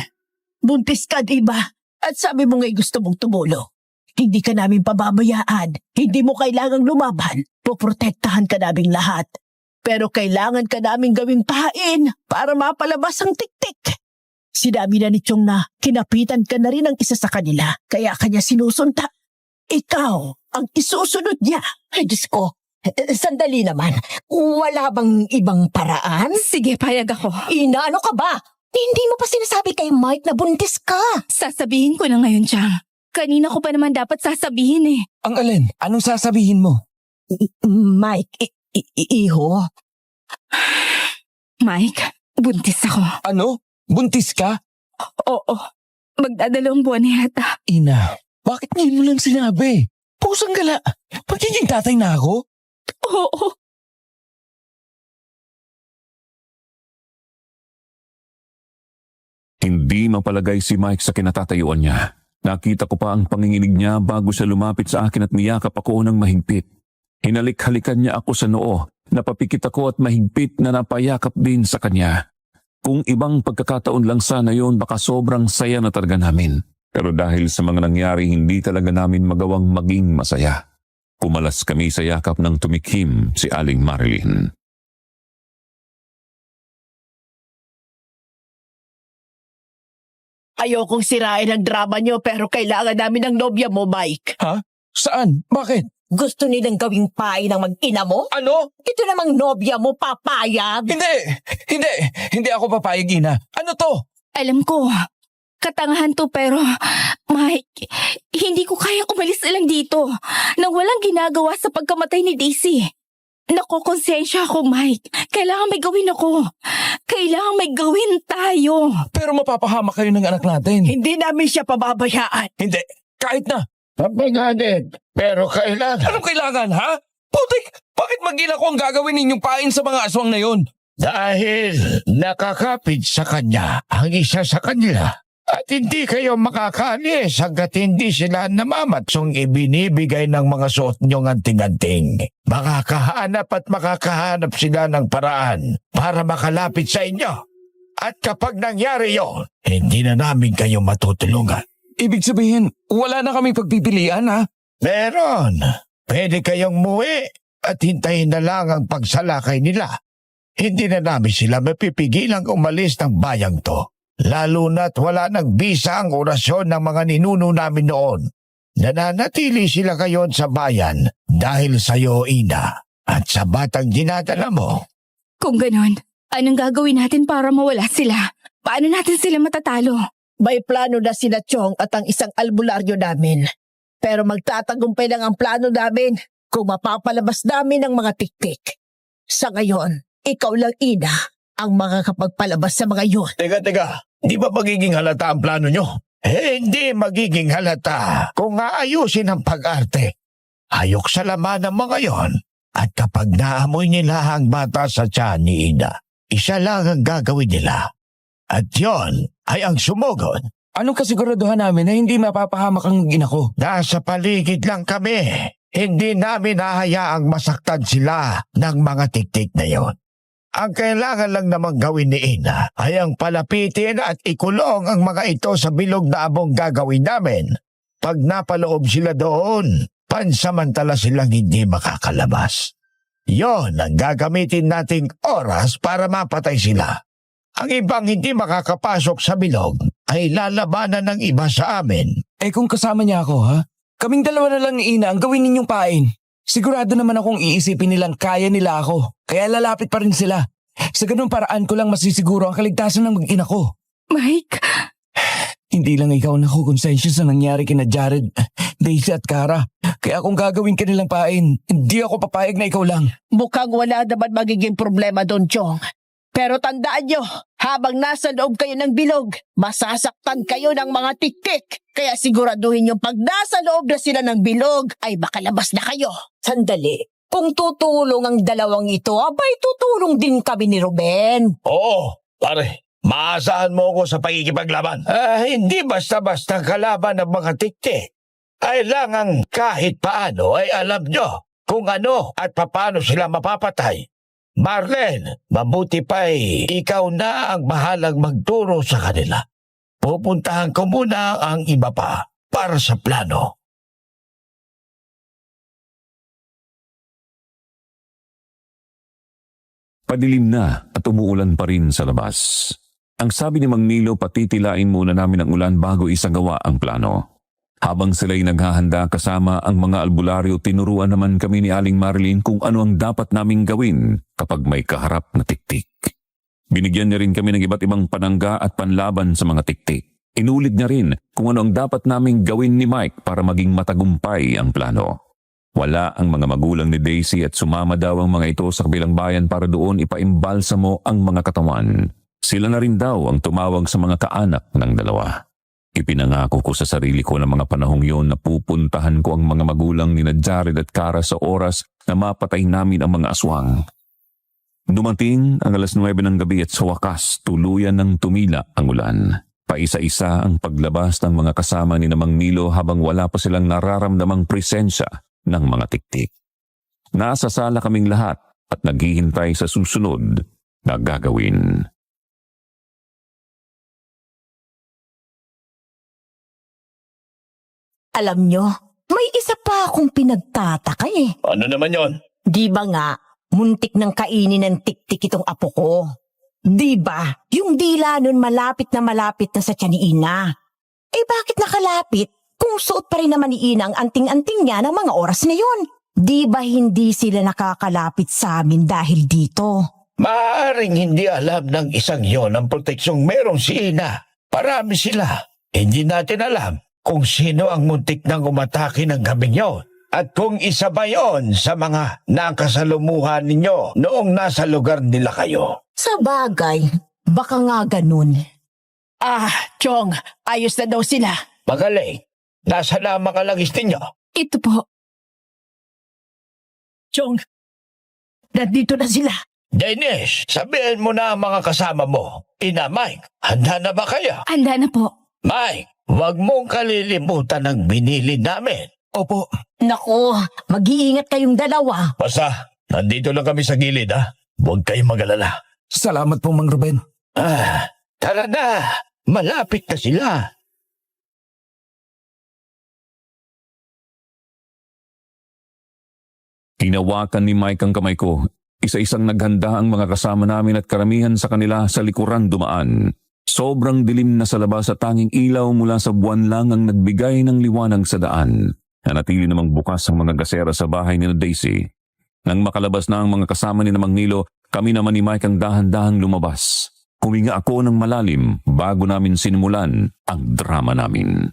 Speaker 7: Buntis ka, diba? At sabi mo nga'y gusto mong tumulong. Hindi ka namin pababayaan. Hindi mo kailangang lumaban. Poprotektahan ka naming lahat. Pero kailangan ka namin gawing pain para mapalabas ang tiktik. Sinabi na ni Chong na kinapitan ka na rin ng isa sa kanila. Kaya kanya sinusunta. Ikaw ang isusunod niya.
Speaker 1: Ay, Diyos ko. Sandali naman. Wala bang ibang paraan?
Speaker 2: Sige, payag ako.
Speaker 1: Ina, ano ka ba? Hindi mo pa sinasabi kay Mike na buntis ka.
Speaker 2: Sasabihin ko na ngayon, Chang. Kanina ko pa naman dapat sasabihin eh.
Speaker 5: Ang alin? Anong sasabihin mo?
Speaker 1: Mike, iho.
Speaker 2: Mike, buntis ako.
Speaker 5: Ano? Buntis ka?
Speaker 2: Oo, magdadalawang buwan na yata.
Speaker 5: Ina, bakit ngayon mo lang sinabi? Pusang gala. Pagiging tatay na ako?
Speaker 2: Oo.
Speaker 3: Hindi mapalagay si Mike sa kinatatayuan niya. Nakita ko pa ang panginginig niya bago siya lumapit sa akin at niyakap ako ng mahigpit. Hinalik-halikan niya ako sa noo, napapikit ako at mahigpit na napayakap din sa kanya. Kung ibang pagkakataon lang sana yun, baka sobrang saya na talaga namin. Pero dahil sa mga nangyari, hindi talaga namin magawang maging masaya. Kumalas kami sa yakap ng tumikhim si Aling Marilyn.
Speaker 7: Ayokong sirain ang drama niyo pero kailangan namin ng nobya mo, Mike.
Speaker 5: Saan? Bakit?
Speaker 1: Gusto nilang gawing pain ng mag-ina mo?
Speaker 5: Ano?
Speaker 1: Ito namang nobya mo, papayag.
Speaker 5: Hindi ako papayag, Ina. Ano to?
Speaker 2: Alam ko, katangahan to pero, Mike, hindi ko kayang umalis na lang dito nang walang ginagawa sa pagkamatay ni Daisy. Nakokonsensya ako, Mike. Kailangan may gawin ako. Kailangan may gawin tayo.
Speaker 5: Pero mapapahamak kayo ng anak natin.
Speaker 7: Hindi namin siya pababayaan.
Speaker 5: Hindi. Kahit na.
Speaker 4: Papanganin, pero kailangan.
Speaker 5: Anong kailangan, ha? Putik! Bakit mag-ina ko ang gagawin ninyong pain sa mga aswang na yon?
Speaker 4: Dahil nakakapit sa kanya ang isa sa kanila. At hindi kayo makakalis hanggat hindi sila namamatsong ibinibigay ng mga suot niyong anting-anting. Makakahanap at makakahanap sila ng paraan para makalapit sa inyo. At kapag nangyari yun, hindi na namin kayo matutulungan.
Speaker 5: Ibig sabihin, wala na kaming pagpipilian, ha?
Speaker 4: Meron. Pwede kayong muwi at hintayin na lang ang pagsalakay nila. Hindi na namin sila mapipigilang umalis ng bayang to. Lalo na't wala nang bisa ang orasyon ng mga ninuno namin noon. Nananatili sila ngayon sa bayan dahil sa iyo, Ina, at sa batang dinadala mo.
Speaker 2: Kung ganon, Anong gagawin natin para mawala sila? Paano natin sila matatalo?
Speaker 7: May plano na sina Chong at ang isang albularyo namin. Pero magtatagumpay lang ang plano namin kung mapapalabas namin ang mga tiktik. Sa ngayon, ikaw lang, Ina, ang makakapagpalabas sa mga yun.
Speaker 4: Teka. Di ba magiging halata ang plano nyo? Hindi magiging halata kung aayusin ang pag-arte. Ayok sa laman ng mga yon. At kapag naamoy nila ang bata sa tiyan ni Ina, isa lang ang gagawin nila. At yon ay ang sumugod.
Speaker 5: Anong kasiguraduhan namin na hindi mapapahamak ang ina ko?
Speaker 4: Nasa paligid lang kami. Hindi namin hahayaang masaktan sila ng mga tiktik na yon. Ang kailangan lang namang gawin ni Ina ay ang palapitin at ikulong ang mga ito sa bilog na abong gagawin namin. Pag napaloob sila doon, pansamantala silang hindi makakalabas. Yon ang gagamitin nating oras para mapatay sila. Ang ibang hindi makakapasok sa bilog ay lalabanan ng iba sa amin.
Speaker 5: Eh kung kasama niya ako, ha? Kaming dalawa na lang ni Ina ang gawin ninyong pain. Sigurado naman akong iisipin nilang kaya nila ako. Kaya lalapit pa rin sila. Sa ganung paraan ko lang masisiguro ang kaligtasan ng mag-ina ko.
Speaker 2: Mike,
Speaker 5: Hindi lang ikaw nakukonsensya sa nangyari kina Jared, Daisy at Kara. Kaya kung gagawin ka nilang pain, hindi ako papayag na ikaw lang.
Speaker 7: Mukhang wala naman magiging problema doon, Chong. Pero tandaan nyo, habang nasa loob kayo ng bilog, masasaktan kayo ng mga tiktik. Kaya siguraduhin yung pag nasa loob na sila ng bilog, ay makalabas na kayo.
Speaker 1: Sandali. Kung tutulong ang dalawang ito, abay tutulong din kami ni Ruben.
Speaker 4: Oo, pare. Maasahan mo ako sa pagkikipaglaban. Hindi basta-basta kalaban ng mga tiktik. Kailangan kahit paano ay alam nyo kung ano at paano sila mapapatay. Marlene, mabuti pa'y ikaw na ang bahalang magturo sa kanila. Pupuntahan ko muna ang iba pa para sa plano.
Speaker 3: Padilim na at umuulan pa rin sa labas. Ang sabi ni Mang Nilo, patitilain muna namin ang ulan bago isagawa ang plano. Habang sila'y naghahanda kasama ang mga albularyo, tinuruan naman kami ni Aling Marilyn kung ano ang dapat naming gawin kapag may kaharap na tiktik. Binigyan niya rin kami ng iba't ibang panangga at panlaban sa mga tiktik. Inulit niya rin kung ano ang dapat naming gawin ni Mike para maging matagumpay ang plano. Wala ang mga magulang ni Daisy at sumama daw ang mga ito sa kabilang bayan para doon ipaimbalsamo ang mga katawan. Sila na rin daw ang tumawag sa mga kaanak ng dalawa. Ipinangako ko sa sarili ko ng mga panahong yon na pupuntahan ko ang mga magulang ni Jared at Kara sa oras na mapatay namin ang mga aswang. Dumating ang 9:00 ng gabi at sa wakas tuluyan ng tumila ang ulan. Paisa-isa ang paglabas ng mga kasama ni Mang Nilo habang wala pa silang nararamdamang presensya ng mga tiktik. Nasa sala kaming lahat at naghihintay sa susunod na gagawin.
Speaker 1: Alam nyo, may isa pa akong pinagtataka eh.
Speaker 4: Ano naman yon?
Speaker 1: Di ba nga, muntik ng kainin ng tiktik itong apo ko? Di ba, yung dila nun malapit na sa tiyan ni Ina. Eh bakit nakalapit kung suot pa rin naman ni Ina ang anting-anting niya ng mga oras na yun? Di ba hindi sila nakakalapit sa amin dahil dito?
Speaker 4: Maaaring hindi alam ng isang yon ang proteksyong meron si Ina. Parami sila. Hindi natin alam kung sino ang muntik nang umatake ng gabing yon. At kung isa ba yon sa mga nakasalumuhan ninyo noong nasa lugar nila kayo.
Speaker 1: Sa bagay, baka nga ganun.
Speaker 7: Chong, ayos na daw sila.
Speaker 4: Magaling. Nasa na ang mga langis ninyo?
Speaker 2: ito po.
Speaker 7: Chong, nandito na sila.
Speaker 4: Dennis, sabihin mo na ang mga kasama mo. Ina, Mike, handa na ba kayo?
Speaker 2: Handa na po.
Speaker 4: Mike, huwag mong kalilimutan ang binili namin.
Speaker 5: Opo.
Speaker 1: Naku, mag-iingat kayong dalawa.
Speaker 4: Basta, nandito lang kami sa gilid ha. Huwag kayong mag-alala.
Speaker 5: Salamat po, Mang Ruben.
Speaker 4: Tara na. Malapit na sila.
Speaker 3: Hinawakan ni Mike ang kamay ko. Isa-isang naghanda ang mga kasama namin at karamihan sa kanila sa likuran dumaan. Sobrang dilim na sa labas at tanging ilaw mula sa buwan lang ang nagbigay ng liwanag sa daan. Nanatili namang bukas ang mga gasera sa bahay ni Daisy. Nang makalabas na ang mga kasama ni Mang Nilo, Kami naman ni Mike ang dahan-dahang lumabas. Huminga ako ng malalim bago namin sinimulan ang drama namin.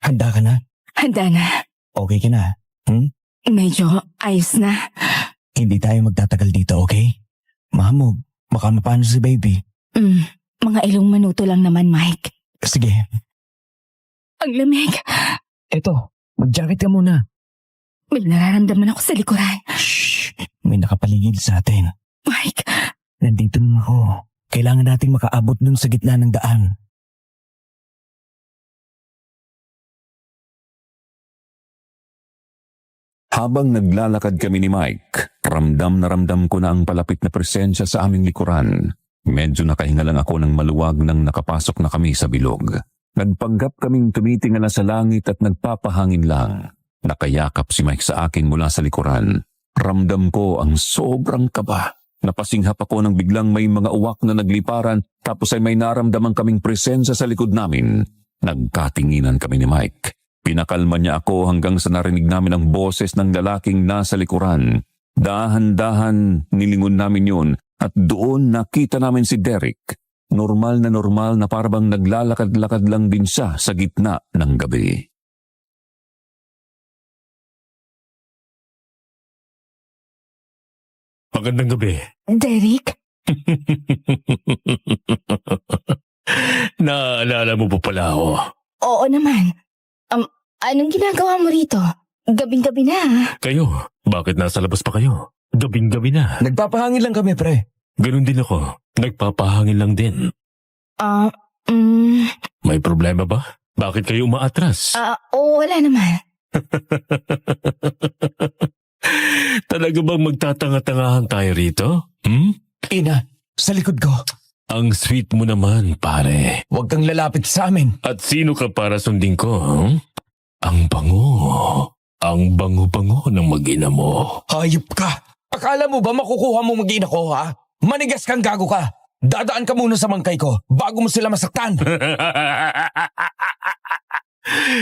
Speaker 5: Handa ka na?
Speaker 2: Handa na.
Speaker 5: Okay ka na?
Speaker 2: Medyo ayos na.
Speaker 5: Hindi tayo magtatagal dito, okay? Mahamog, baka mapano si baby.
Speaker 2: Mga ilong minuto lang naman, Mike.
Speaker 5: Sige,
Speaker 2: Ang lamig.
Speaker 5: eto, mag-jacket ka muna.
Speaker 2: May nararamdaman ako sa likuran.
Speaker 5: Shh! May nakapaligid sa atin.
Speaker 2: Mike,
Speaker 5: Nandito na ako. Kailangan nating makaabot dun sa gitna ng daan.
Speaker 3: Habang naglalakad kami ni Mike, ramdam na ramdam ko na ang palapit na presensya sa aming likuran. Medyo nakahinga lang ako ng maluwag nang nakapasok na kami sa bilog. Nagpanggap kaming tumitingala na sa langit at nagpapahangin lang. Nakayakap si Mike sa akin mula sa likuran. Ramdam ko ang sobrang kaba. Napasinghap ako nang biglang may mga uwak na nagliparan tapos ay may naramdaman kaming presensya sa likod namin. Nagkatinginan kami ni Mike. Pinakalma niya ako hanggang sa narinig namin ang boses ng lalaking nasa likuran. Dahan-dahan nilingon namin yun at doon nakita namin si Derek. Normal na parabang naglalakad-lakad lang din siya sa gitna ng gabi.
Speaker 6: Magandang gabi.
Speaker 2: Derek?
Speaker 6: Naalala mo pa pala ako.
Speaker 2: Oo naman. Anong ginagawa mo rito? Gabing-gabi na.
Speaker 6: Kayo, bakit nasa labas pa kayo? Gabing-gabi na.
Speaker 5: Nagpapahangin lang kami, pre.
Speaker 6: Ganun din ako. Nagpapahangin lang din. May problema ba? Bakit kayo umaatras?
Speaker 2: Wala naman.
Speaker 6: Talaga bang magtatanga-tangahan tayo rito?
Speaker 5: Ina, sa likod ko.
Speaker 6: Ang sweet mo naman, pare.
Speaker 5: Huwag kang lalapit sa amin.
Speaker 6: At sino ka para sundin ko? Ang bango. Ang bango-bango ng mag-ina mo.
Speaker 5: Hayop ka! Akala mo ba makukuha mo mag-ina ko, ha? Manigas kang gago ka! Dadaan ka muna sa mangkay ko bago mo sila masaktan!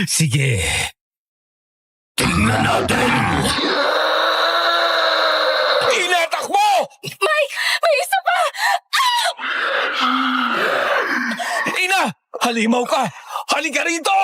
Speaker 6: Sige. Tingnan natin.
Speaker 5: Inatak mo!
Speaker 2: Mike! May isa pa!
Speaker 5: Ina! Halimaw ka! Halika rito!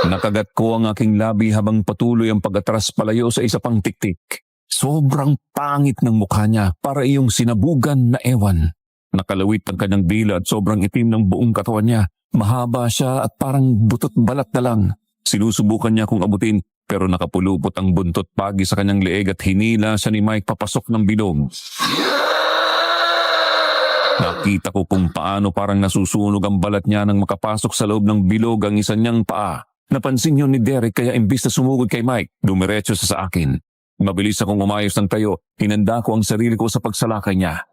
Speaker 3: Nakagat ko ang aking labi habang patuloy ang pag-atras palayo sa isa pang tiktik. Sobrang pangit ng mukha niya, para iyong sinabugan na ewan. Nakalawit ang kanyang dila at sobrang itim ng buong katawan niya. Mahaba siya at parang butot balat na lang. Sinusubukan niya akong abutin pero nakapulupot ang buntot pagi sa kanyang leeg at hinila siya ni Mike papasok ng bilog. Nakita ko kung paano parang nasusunog ang balat niya nang makapasok sa loob ng bilog ang isa niyang paa. Napansin yun ni Derek kaya imbis na sumugod kay Mike, dumiretso sa akin. Mabilis akong umayos ng tayo, hinanda ko ang sarili ko sa pagsalakay niya.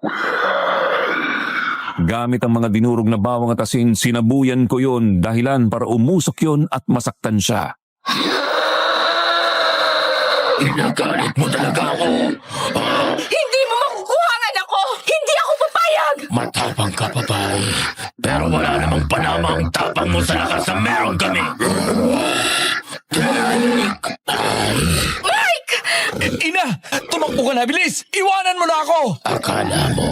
Speaker 3: Gamit ang mga dinurog na bawang at asin, sinabuyan ko yun dahilan para umusok yun at masaktan siya.
Speaker 6: Inagalit mo talaga ako.
Speaker 2: Hindi mo makukuha ang anak ko! Hindi ako papayag!
Speaker 6: Matapang ka, papay. Pero wala namang panamang tapang mo sa lakas na meron kami.
Speaker 5: Ina! Tumakbo ka na, bilis! Iwanan mo na ako!
Speaker 6: Akala mo,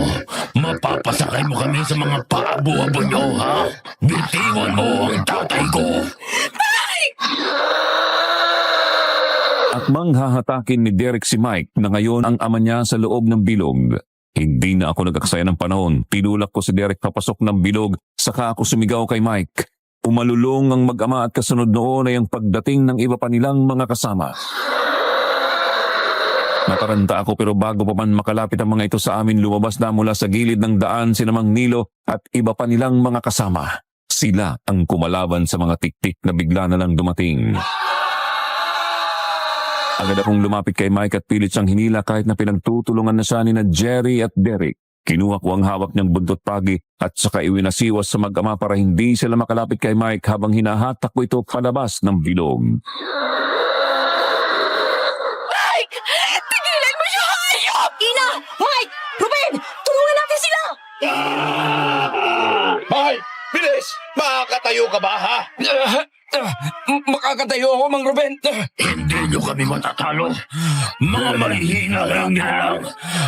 Speaker 6: mapapasakay mo kami sa mga paabo-abo nyo, ha? Bitiwan mo ang tatay ko.
Speaker 3: Akmang hahatakin ni Derek si Mike na ngayon ang ama niya sa loob ng bilog. Hindi na ako nag-aksaya ng panahon. Tinulak ko si Derek papasok ng bilog, saka ako sumigaw kay Mike. Umalulong ang mag-ama at kasunod noon ay ang pagdating ng iba pa nilang mga kasama. Nataranta ako pero bago pa man makalapit ang mga ito sa amin, lumabas na mula sa gilid ng daan si Mang Nilo at iba pa nilang mga kasama. Sila ang kumalaban sa mga tiktik na bigla na lang dumating. Agad akong lumapit kay Mike at pilit siyang hinila kahit na pinagtutulungan na siya ni na Jerry at Derek. Kinuha ko ang hawak niyang buntot pagi at saka iwinasiwas sa mag-ama para hindi sila makalapit kay Mike habang hinahatak ko ito palabas ng bilog.
Speaker 2: Mike! Tigilan mo siya! Hayop! Ina! Mike! Ruben! Tulungan natin sila!
Speaker 4: Hoy! Bilis! Makakatayo ka ba, ha?
Speaker 5: Makakatayo ako, Mang Ruben.
Speaker 4: Hindi nyo kami matatalo. Mga mahihina lang yan.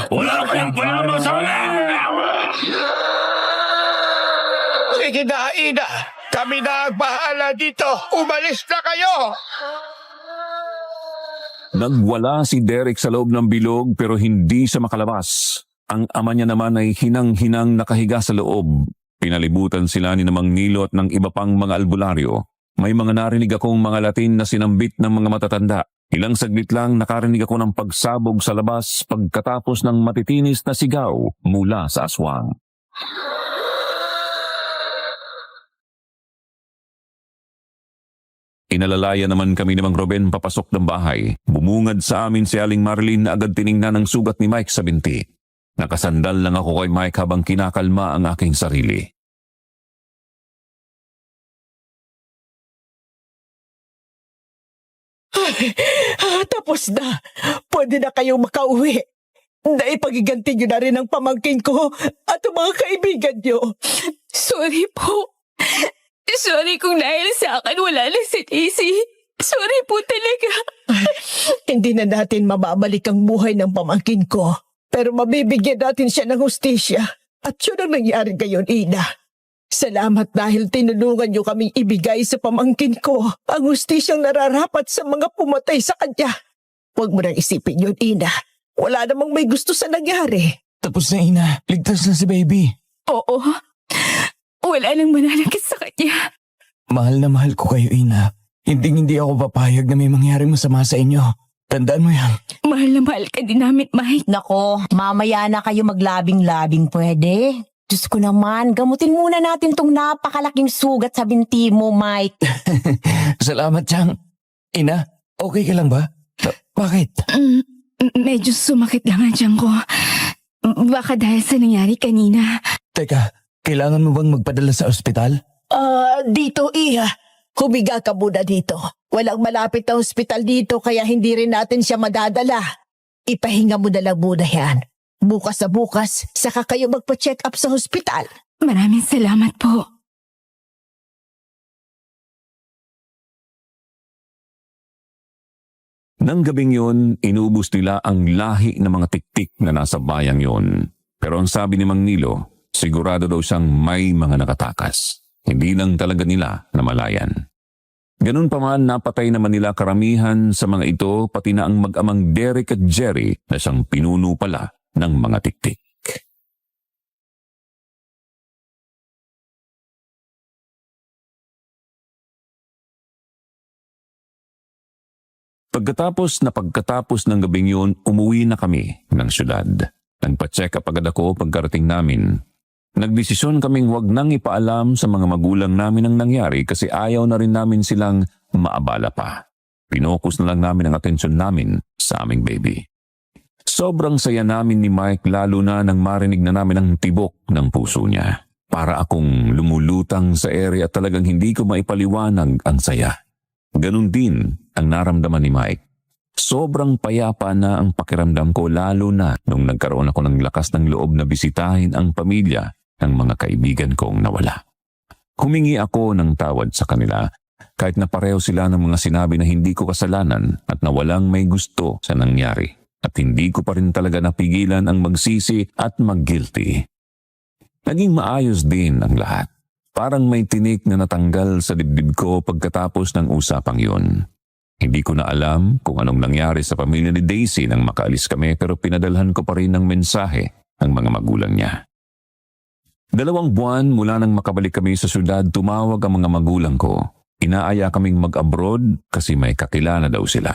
Speaker 4: Wala kayong palaman sa amin. Sige na, Ina. Kami na ang bahala dito. Umalis na kayo.
Speaker 3: Nagwala si Derek sa loob ng bilog pero hindi siya makalabas. Ang ama niya naman ay hinang-hinang nakahiga sa loob. Pinalibutan sila ni Mang Nilo at ng iba pang mga albularyo. May mga narinig akong mga Latin na sinambit ng mga matatanda. Ilang saglit lang nakarinig ako ng pagsabog sa labas pagkatapos ng matitinis na sigaw mula sa aswang. Inalalaya naman kami ni Mang Ruben papasok ng bahay. Bumungad sa amin si Aling Marilyn na agad tiningnan ang sugat ni Mike sa binti. Nakasandal lang ako kay Mike habang kinakalma ang aking sarili.
Speaker 7: Tapos na. Pwede na kayong makauwi. Naipagiganti nyo na rin ang pamangkin ko at ang mga kaibigan nyo.
Speaker 2: Sorry po. Sorry kung dahil sa akin wala na si Daisy. Sorry po talaga.
Speaker 7: Hindi na natin mababalik ang buhay ng pamangkin ko. Pero mabibigyan natin siya ng hustisya. At yun ang nangyari ngayon, Ina. Salamat dahil tinulungan niyo kaming ibigay sa pamangkin ko ang hustisyang nararapat sa mga pumatay sa kanya. Huwag mo nang isipin yun, Ina. Wala namang may gusto sa nangyari.
Speaker 5: Tapos na, Ina. Ligtas na si baby.
Speaker 2: Oo. Wala nang manalakit sa kanya.
Speaker 5: Mahal na mahal ko kayo, Ina. Hindi ako papayag na may mangyaring masama sa inyo. Tandaan mo yan.
Speaker 2: Mahal na mahal ka din namin, Mike.
Speaker 1: Nako, mamaya na kayo maglabing-labing pwede. Diyos ko naman, gamutin muna natin tong napakalaking sugat sa binti mo, Mike.
Speaker 5: Salamat, Chang. Ina, okay ka lang ba? Bakit?
Speaker 2: Medyo sumakit lang ang tiyan ko. Baka dahil sa nangyari kanina.
Speaker 5: Teka, kailangan mo bang magpadala sa ospital?
Speaker 7: Dito, Iha. Humiga ka muna dito. Walang malapit na hospital dito kaya hindi rin natin siya madadala. Ipahinga mo na lang muna yan. Bukas sa bukas, saka kayo magpa-check up sa hospital.
Speaker 2: Maraming salamat po.
Speaker 3: Nang gabing yun, inubos nila ang lahi ng mga tiktik na nasa bayang yun. Pero ang sabi ni Mang Nilo, sigurado daw siyang may mga nakatakas. Hindi lang talaga nila namalayan. Ganun pa man, napatay naman nila karamihan sa mga ito, pati na ang mag-amang Derek at Jerry na siyang pinuno pala ng mga tiktik. Pagkatapos ng gabing yun, umuwi na kami ng syudad. Nagpa-check up agad ako pagkarating namin. Nagdesisyon kaming wag nang ipaalam sa mga magulang namin ang nangyari kasi ayaw na rin namin silang maabala pa. Pinokus na lang namin ang atensyon namin sa aming baby. Sobrang saya namin ni Mike lalo na nang marinig na namin ang tibok ng puso niya. Para akong lumulutang sa ere at talagang hindi ko maipaliwanag ang saya. Ganun din ang naramdaman ni Mike. Sobrang payapa na ang pakiramdam ko lalo na nung nagkaroon ako ng lakas ng loob na bisitahin ang pamilya ng mga kaibigan kong nawala. Humingi ako ng tawad sa kanila kahit na pareho sila ng mga sinabi na hindi ko kasalanan at na walang may gusto sa nangyari at hindi ko pa rin talaga napigilan ang magsisi at mag-guilty. Naging maayos din ang lahat. Parang may tinik na natanggal sa dibdib ko pagkatapos ng usapang yun. Hindi ko na alam kung anong nangyari sa pamilya ni Daisy nang makaalis kami pero pinadalhan ko pa rin ng mensahe ang mga magulang niya. 2 buwan mula nang makabalik kami sa syudad, tumawag ang mga magulang ko. Inaaya kaming mag-abroad kasi may kakilala daw sila.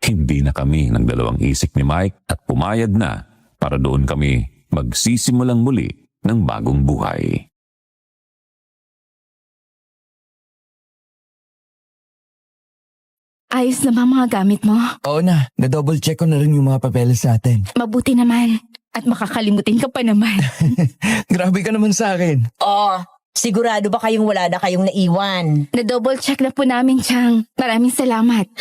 Speaker 3: Hindi na kami ng dalawang isip ni Mike at pumayag na para doon kami magsisimulang muli ng bagong buhay.
Speaker 2: Ayos na ba mga gamit mo?
Speaker 5: Oo na, na-double check ko na rin yung mga papeles natin.
Speaker 2: Mabuti naman. At makakalimutin ka pa naman.
Speaker 5: Grabe ka naman sa akin.
Speaker 1: Oh, sigurado ba kayong wala na kayong naiwan?
Speaker 2: Na-double check na po namin, Chang. Maraming salamat.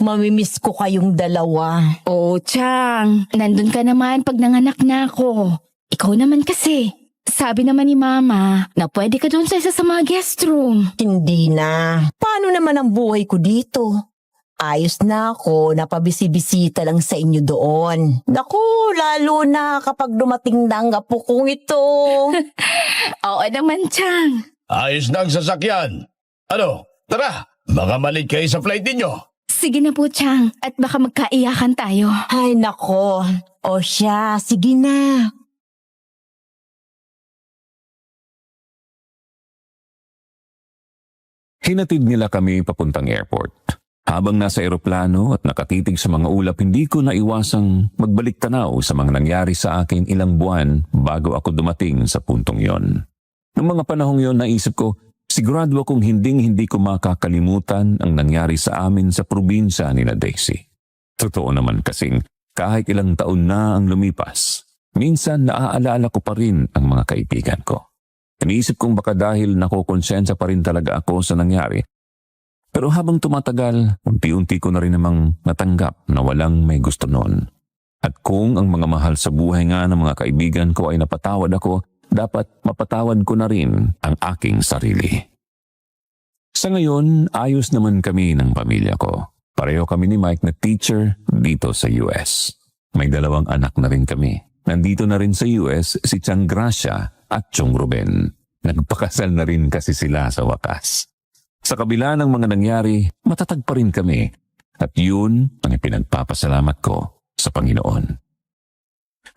Speaker 1: Mamimiss ko kayong dalawa.
Speaker 2: Oh, Chang. Nandun ka naman pag nanganak na ako. Ikaw naman kasi. Sabi naman ni Mama na pwede ka doon sa isa sa mga guest room.
Speaker 1: Hindi na. Paano naman ang buhay ko dito? Ayos na ako, napabisi-bisita lang sa inyo doon. Naku, lalo na kapag dumating na ang apo kong ito.
Speaker 2: Oo naman, Chang.
Speaker 4: Ayos na ang sasakyan. Ano, tara, baka malit kayo sa flight ninyo.
Speaker 2: Sige na po, Chang. At baka magkaiyakan tayo.
Speaker 1: Ay nako, o siya, sige na.
Speaker 3: Hinatid nila kami papuntang airport. Habang nasa eroplano at nakatitig sa mga ulap, hindi ko naiwasang magbalik tanaw sa mga nangyari sa akin ilang buwan bago ako dumating sa puntong yon. Noong mga panahong yon, naisip ko, sigurado akong hindi ko makakalimutan ang nangyari sa amin sa probinsya ni na Daisy. Totoo naman kasing kahit ilang taon na ang lumipas, minsan naaalala ko pa rin ang mga kaibigan ko. Iniisip kong baka dahil nakokonsensya pa rin talaga ako sa nangyari. Pero habang tumatagal, unti-unti ko na rin namang natanggap na walang may gusto noon. At kung ang mga mahal sa buhay nga ng mga kaibigan ko ay napatawad ako, dapat mapatawad ko na rin ang aking sarili. Sa ngayon, ayos naman kami ng pamilya ko. Pareho kami ni Mike na teacher dito sa US. May 2 anak na rin kami. Nandito na rin sa US si Chang Gracia at Chong Ruben. Nagpakasal na rin kasi sila sa wakas. Sa kabila ng mga nangyari, matatag pa rin kami. At yun ang ipinagpapasalamat ko sa Panginoon.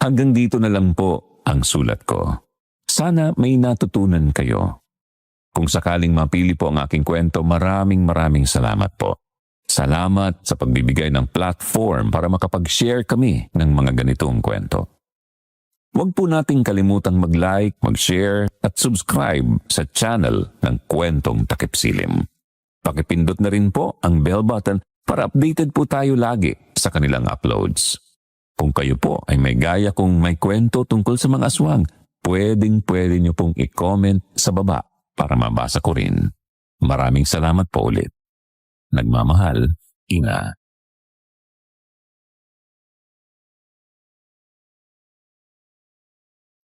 Speaker 3: Hanggang dito na lang po ang sulat ko. Sana may natutunan kayo. Kung sakaling mapili po ang aking kwento, maraming salamat po. Salamat sa pagbibigay ng platform para makapag-share kami ng mga ganitong kwento. Huwag po nating kalimutang mag-like, mag-share at subscribe sa channel ng Kwentong Takip Silim. Pakipindot na rin po ang bell button para updated po tayo lagi sa kanilang uploads. Kung kayo po ay may gaya kung may kwento tungkol sa mga aswang, pwede nyo pong i-comment sa baba para mabasa ko rin. Maraming salamat po ulit. Nagmamahal, Ina.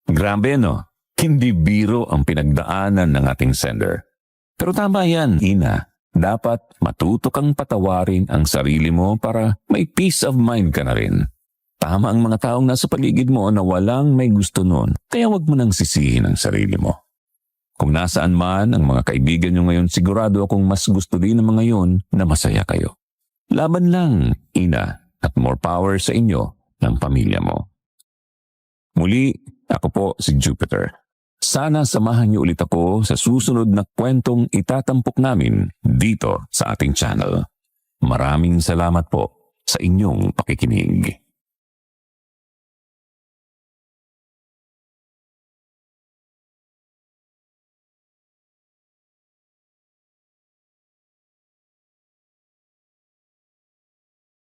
Speaker 3: Grabe no, hindi biro ang pinagdaanan ng ating sender. Pero tama yan, Ina. Dapat matuto kang patawarin ang sarili mo para may peace of mind ka na rin. Tama ang mga taong nasa paligid mo na walang may gusto nun, kaya wag mo nang sisihin ang sarili mo. Kung nasaan man ang mga kaibigan nyo ngayon, sigurado akong mas gusto din ng mga yon na masaya kayo. Laban lang, Ina, at more power sa inyo ng pamilya mo. Muli, ako po si Jupiter. Sana samahan niyo ulit ako sa susunod na kwentong itatampok namin dito sa ating channel. Maraming salamat po sa inyong pakikinig.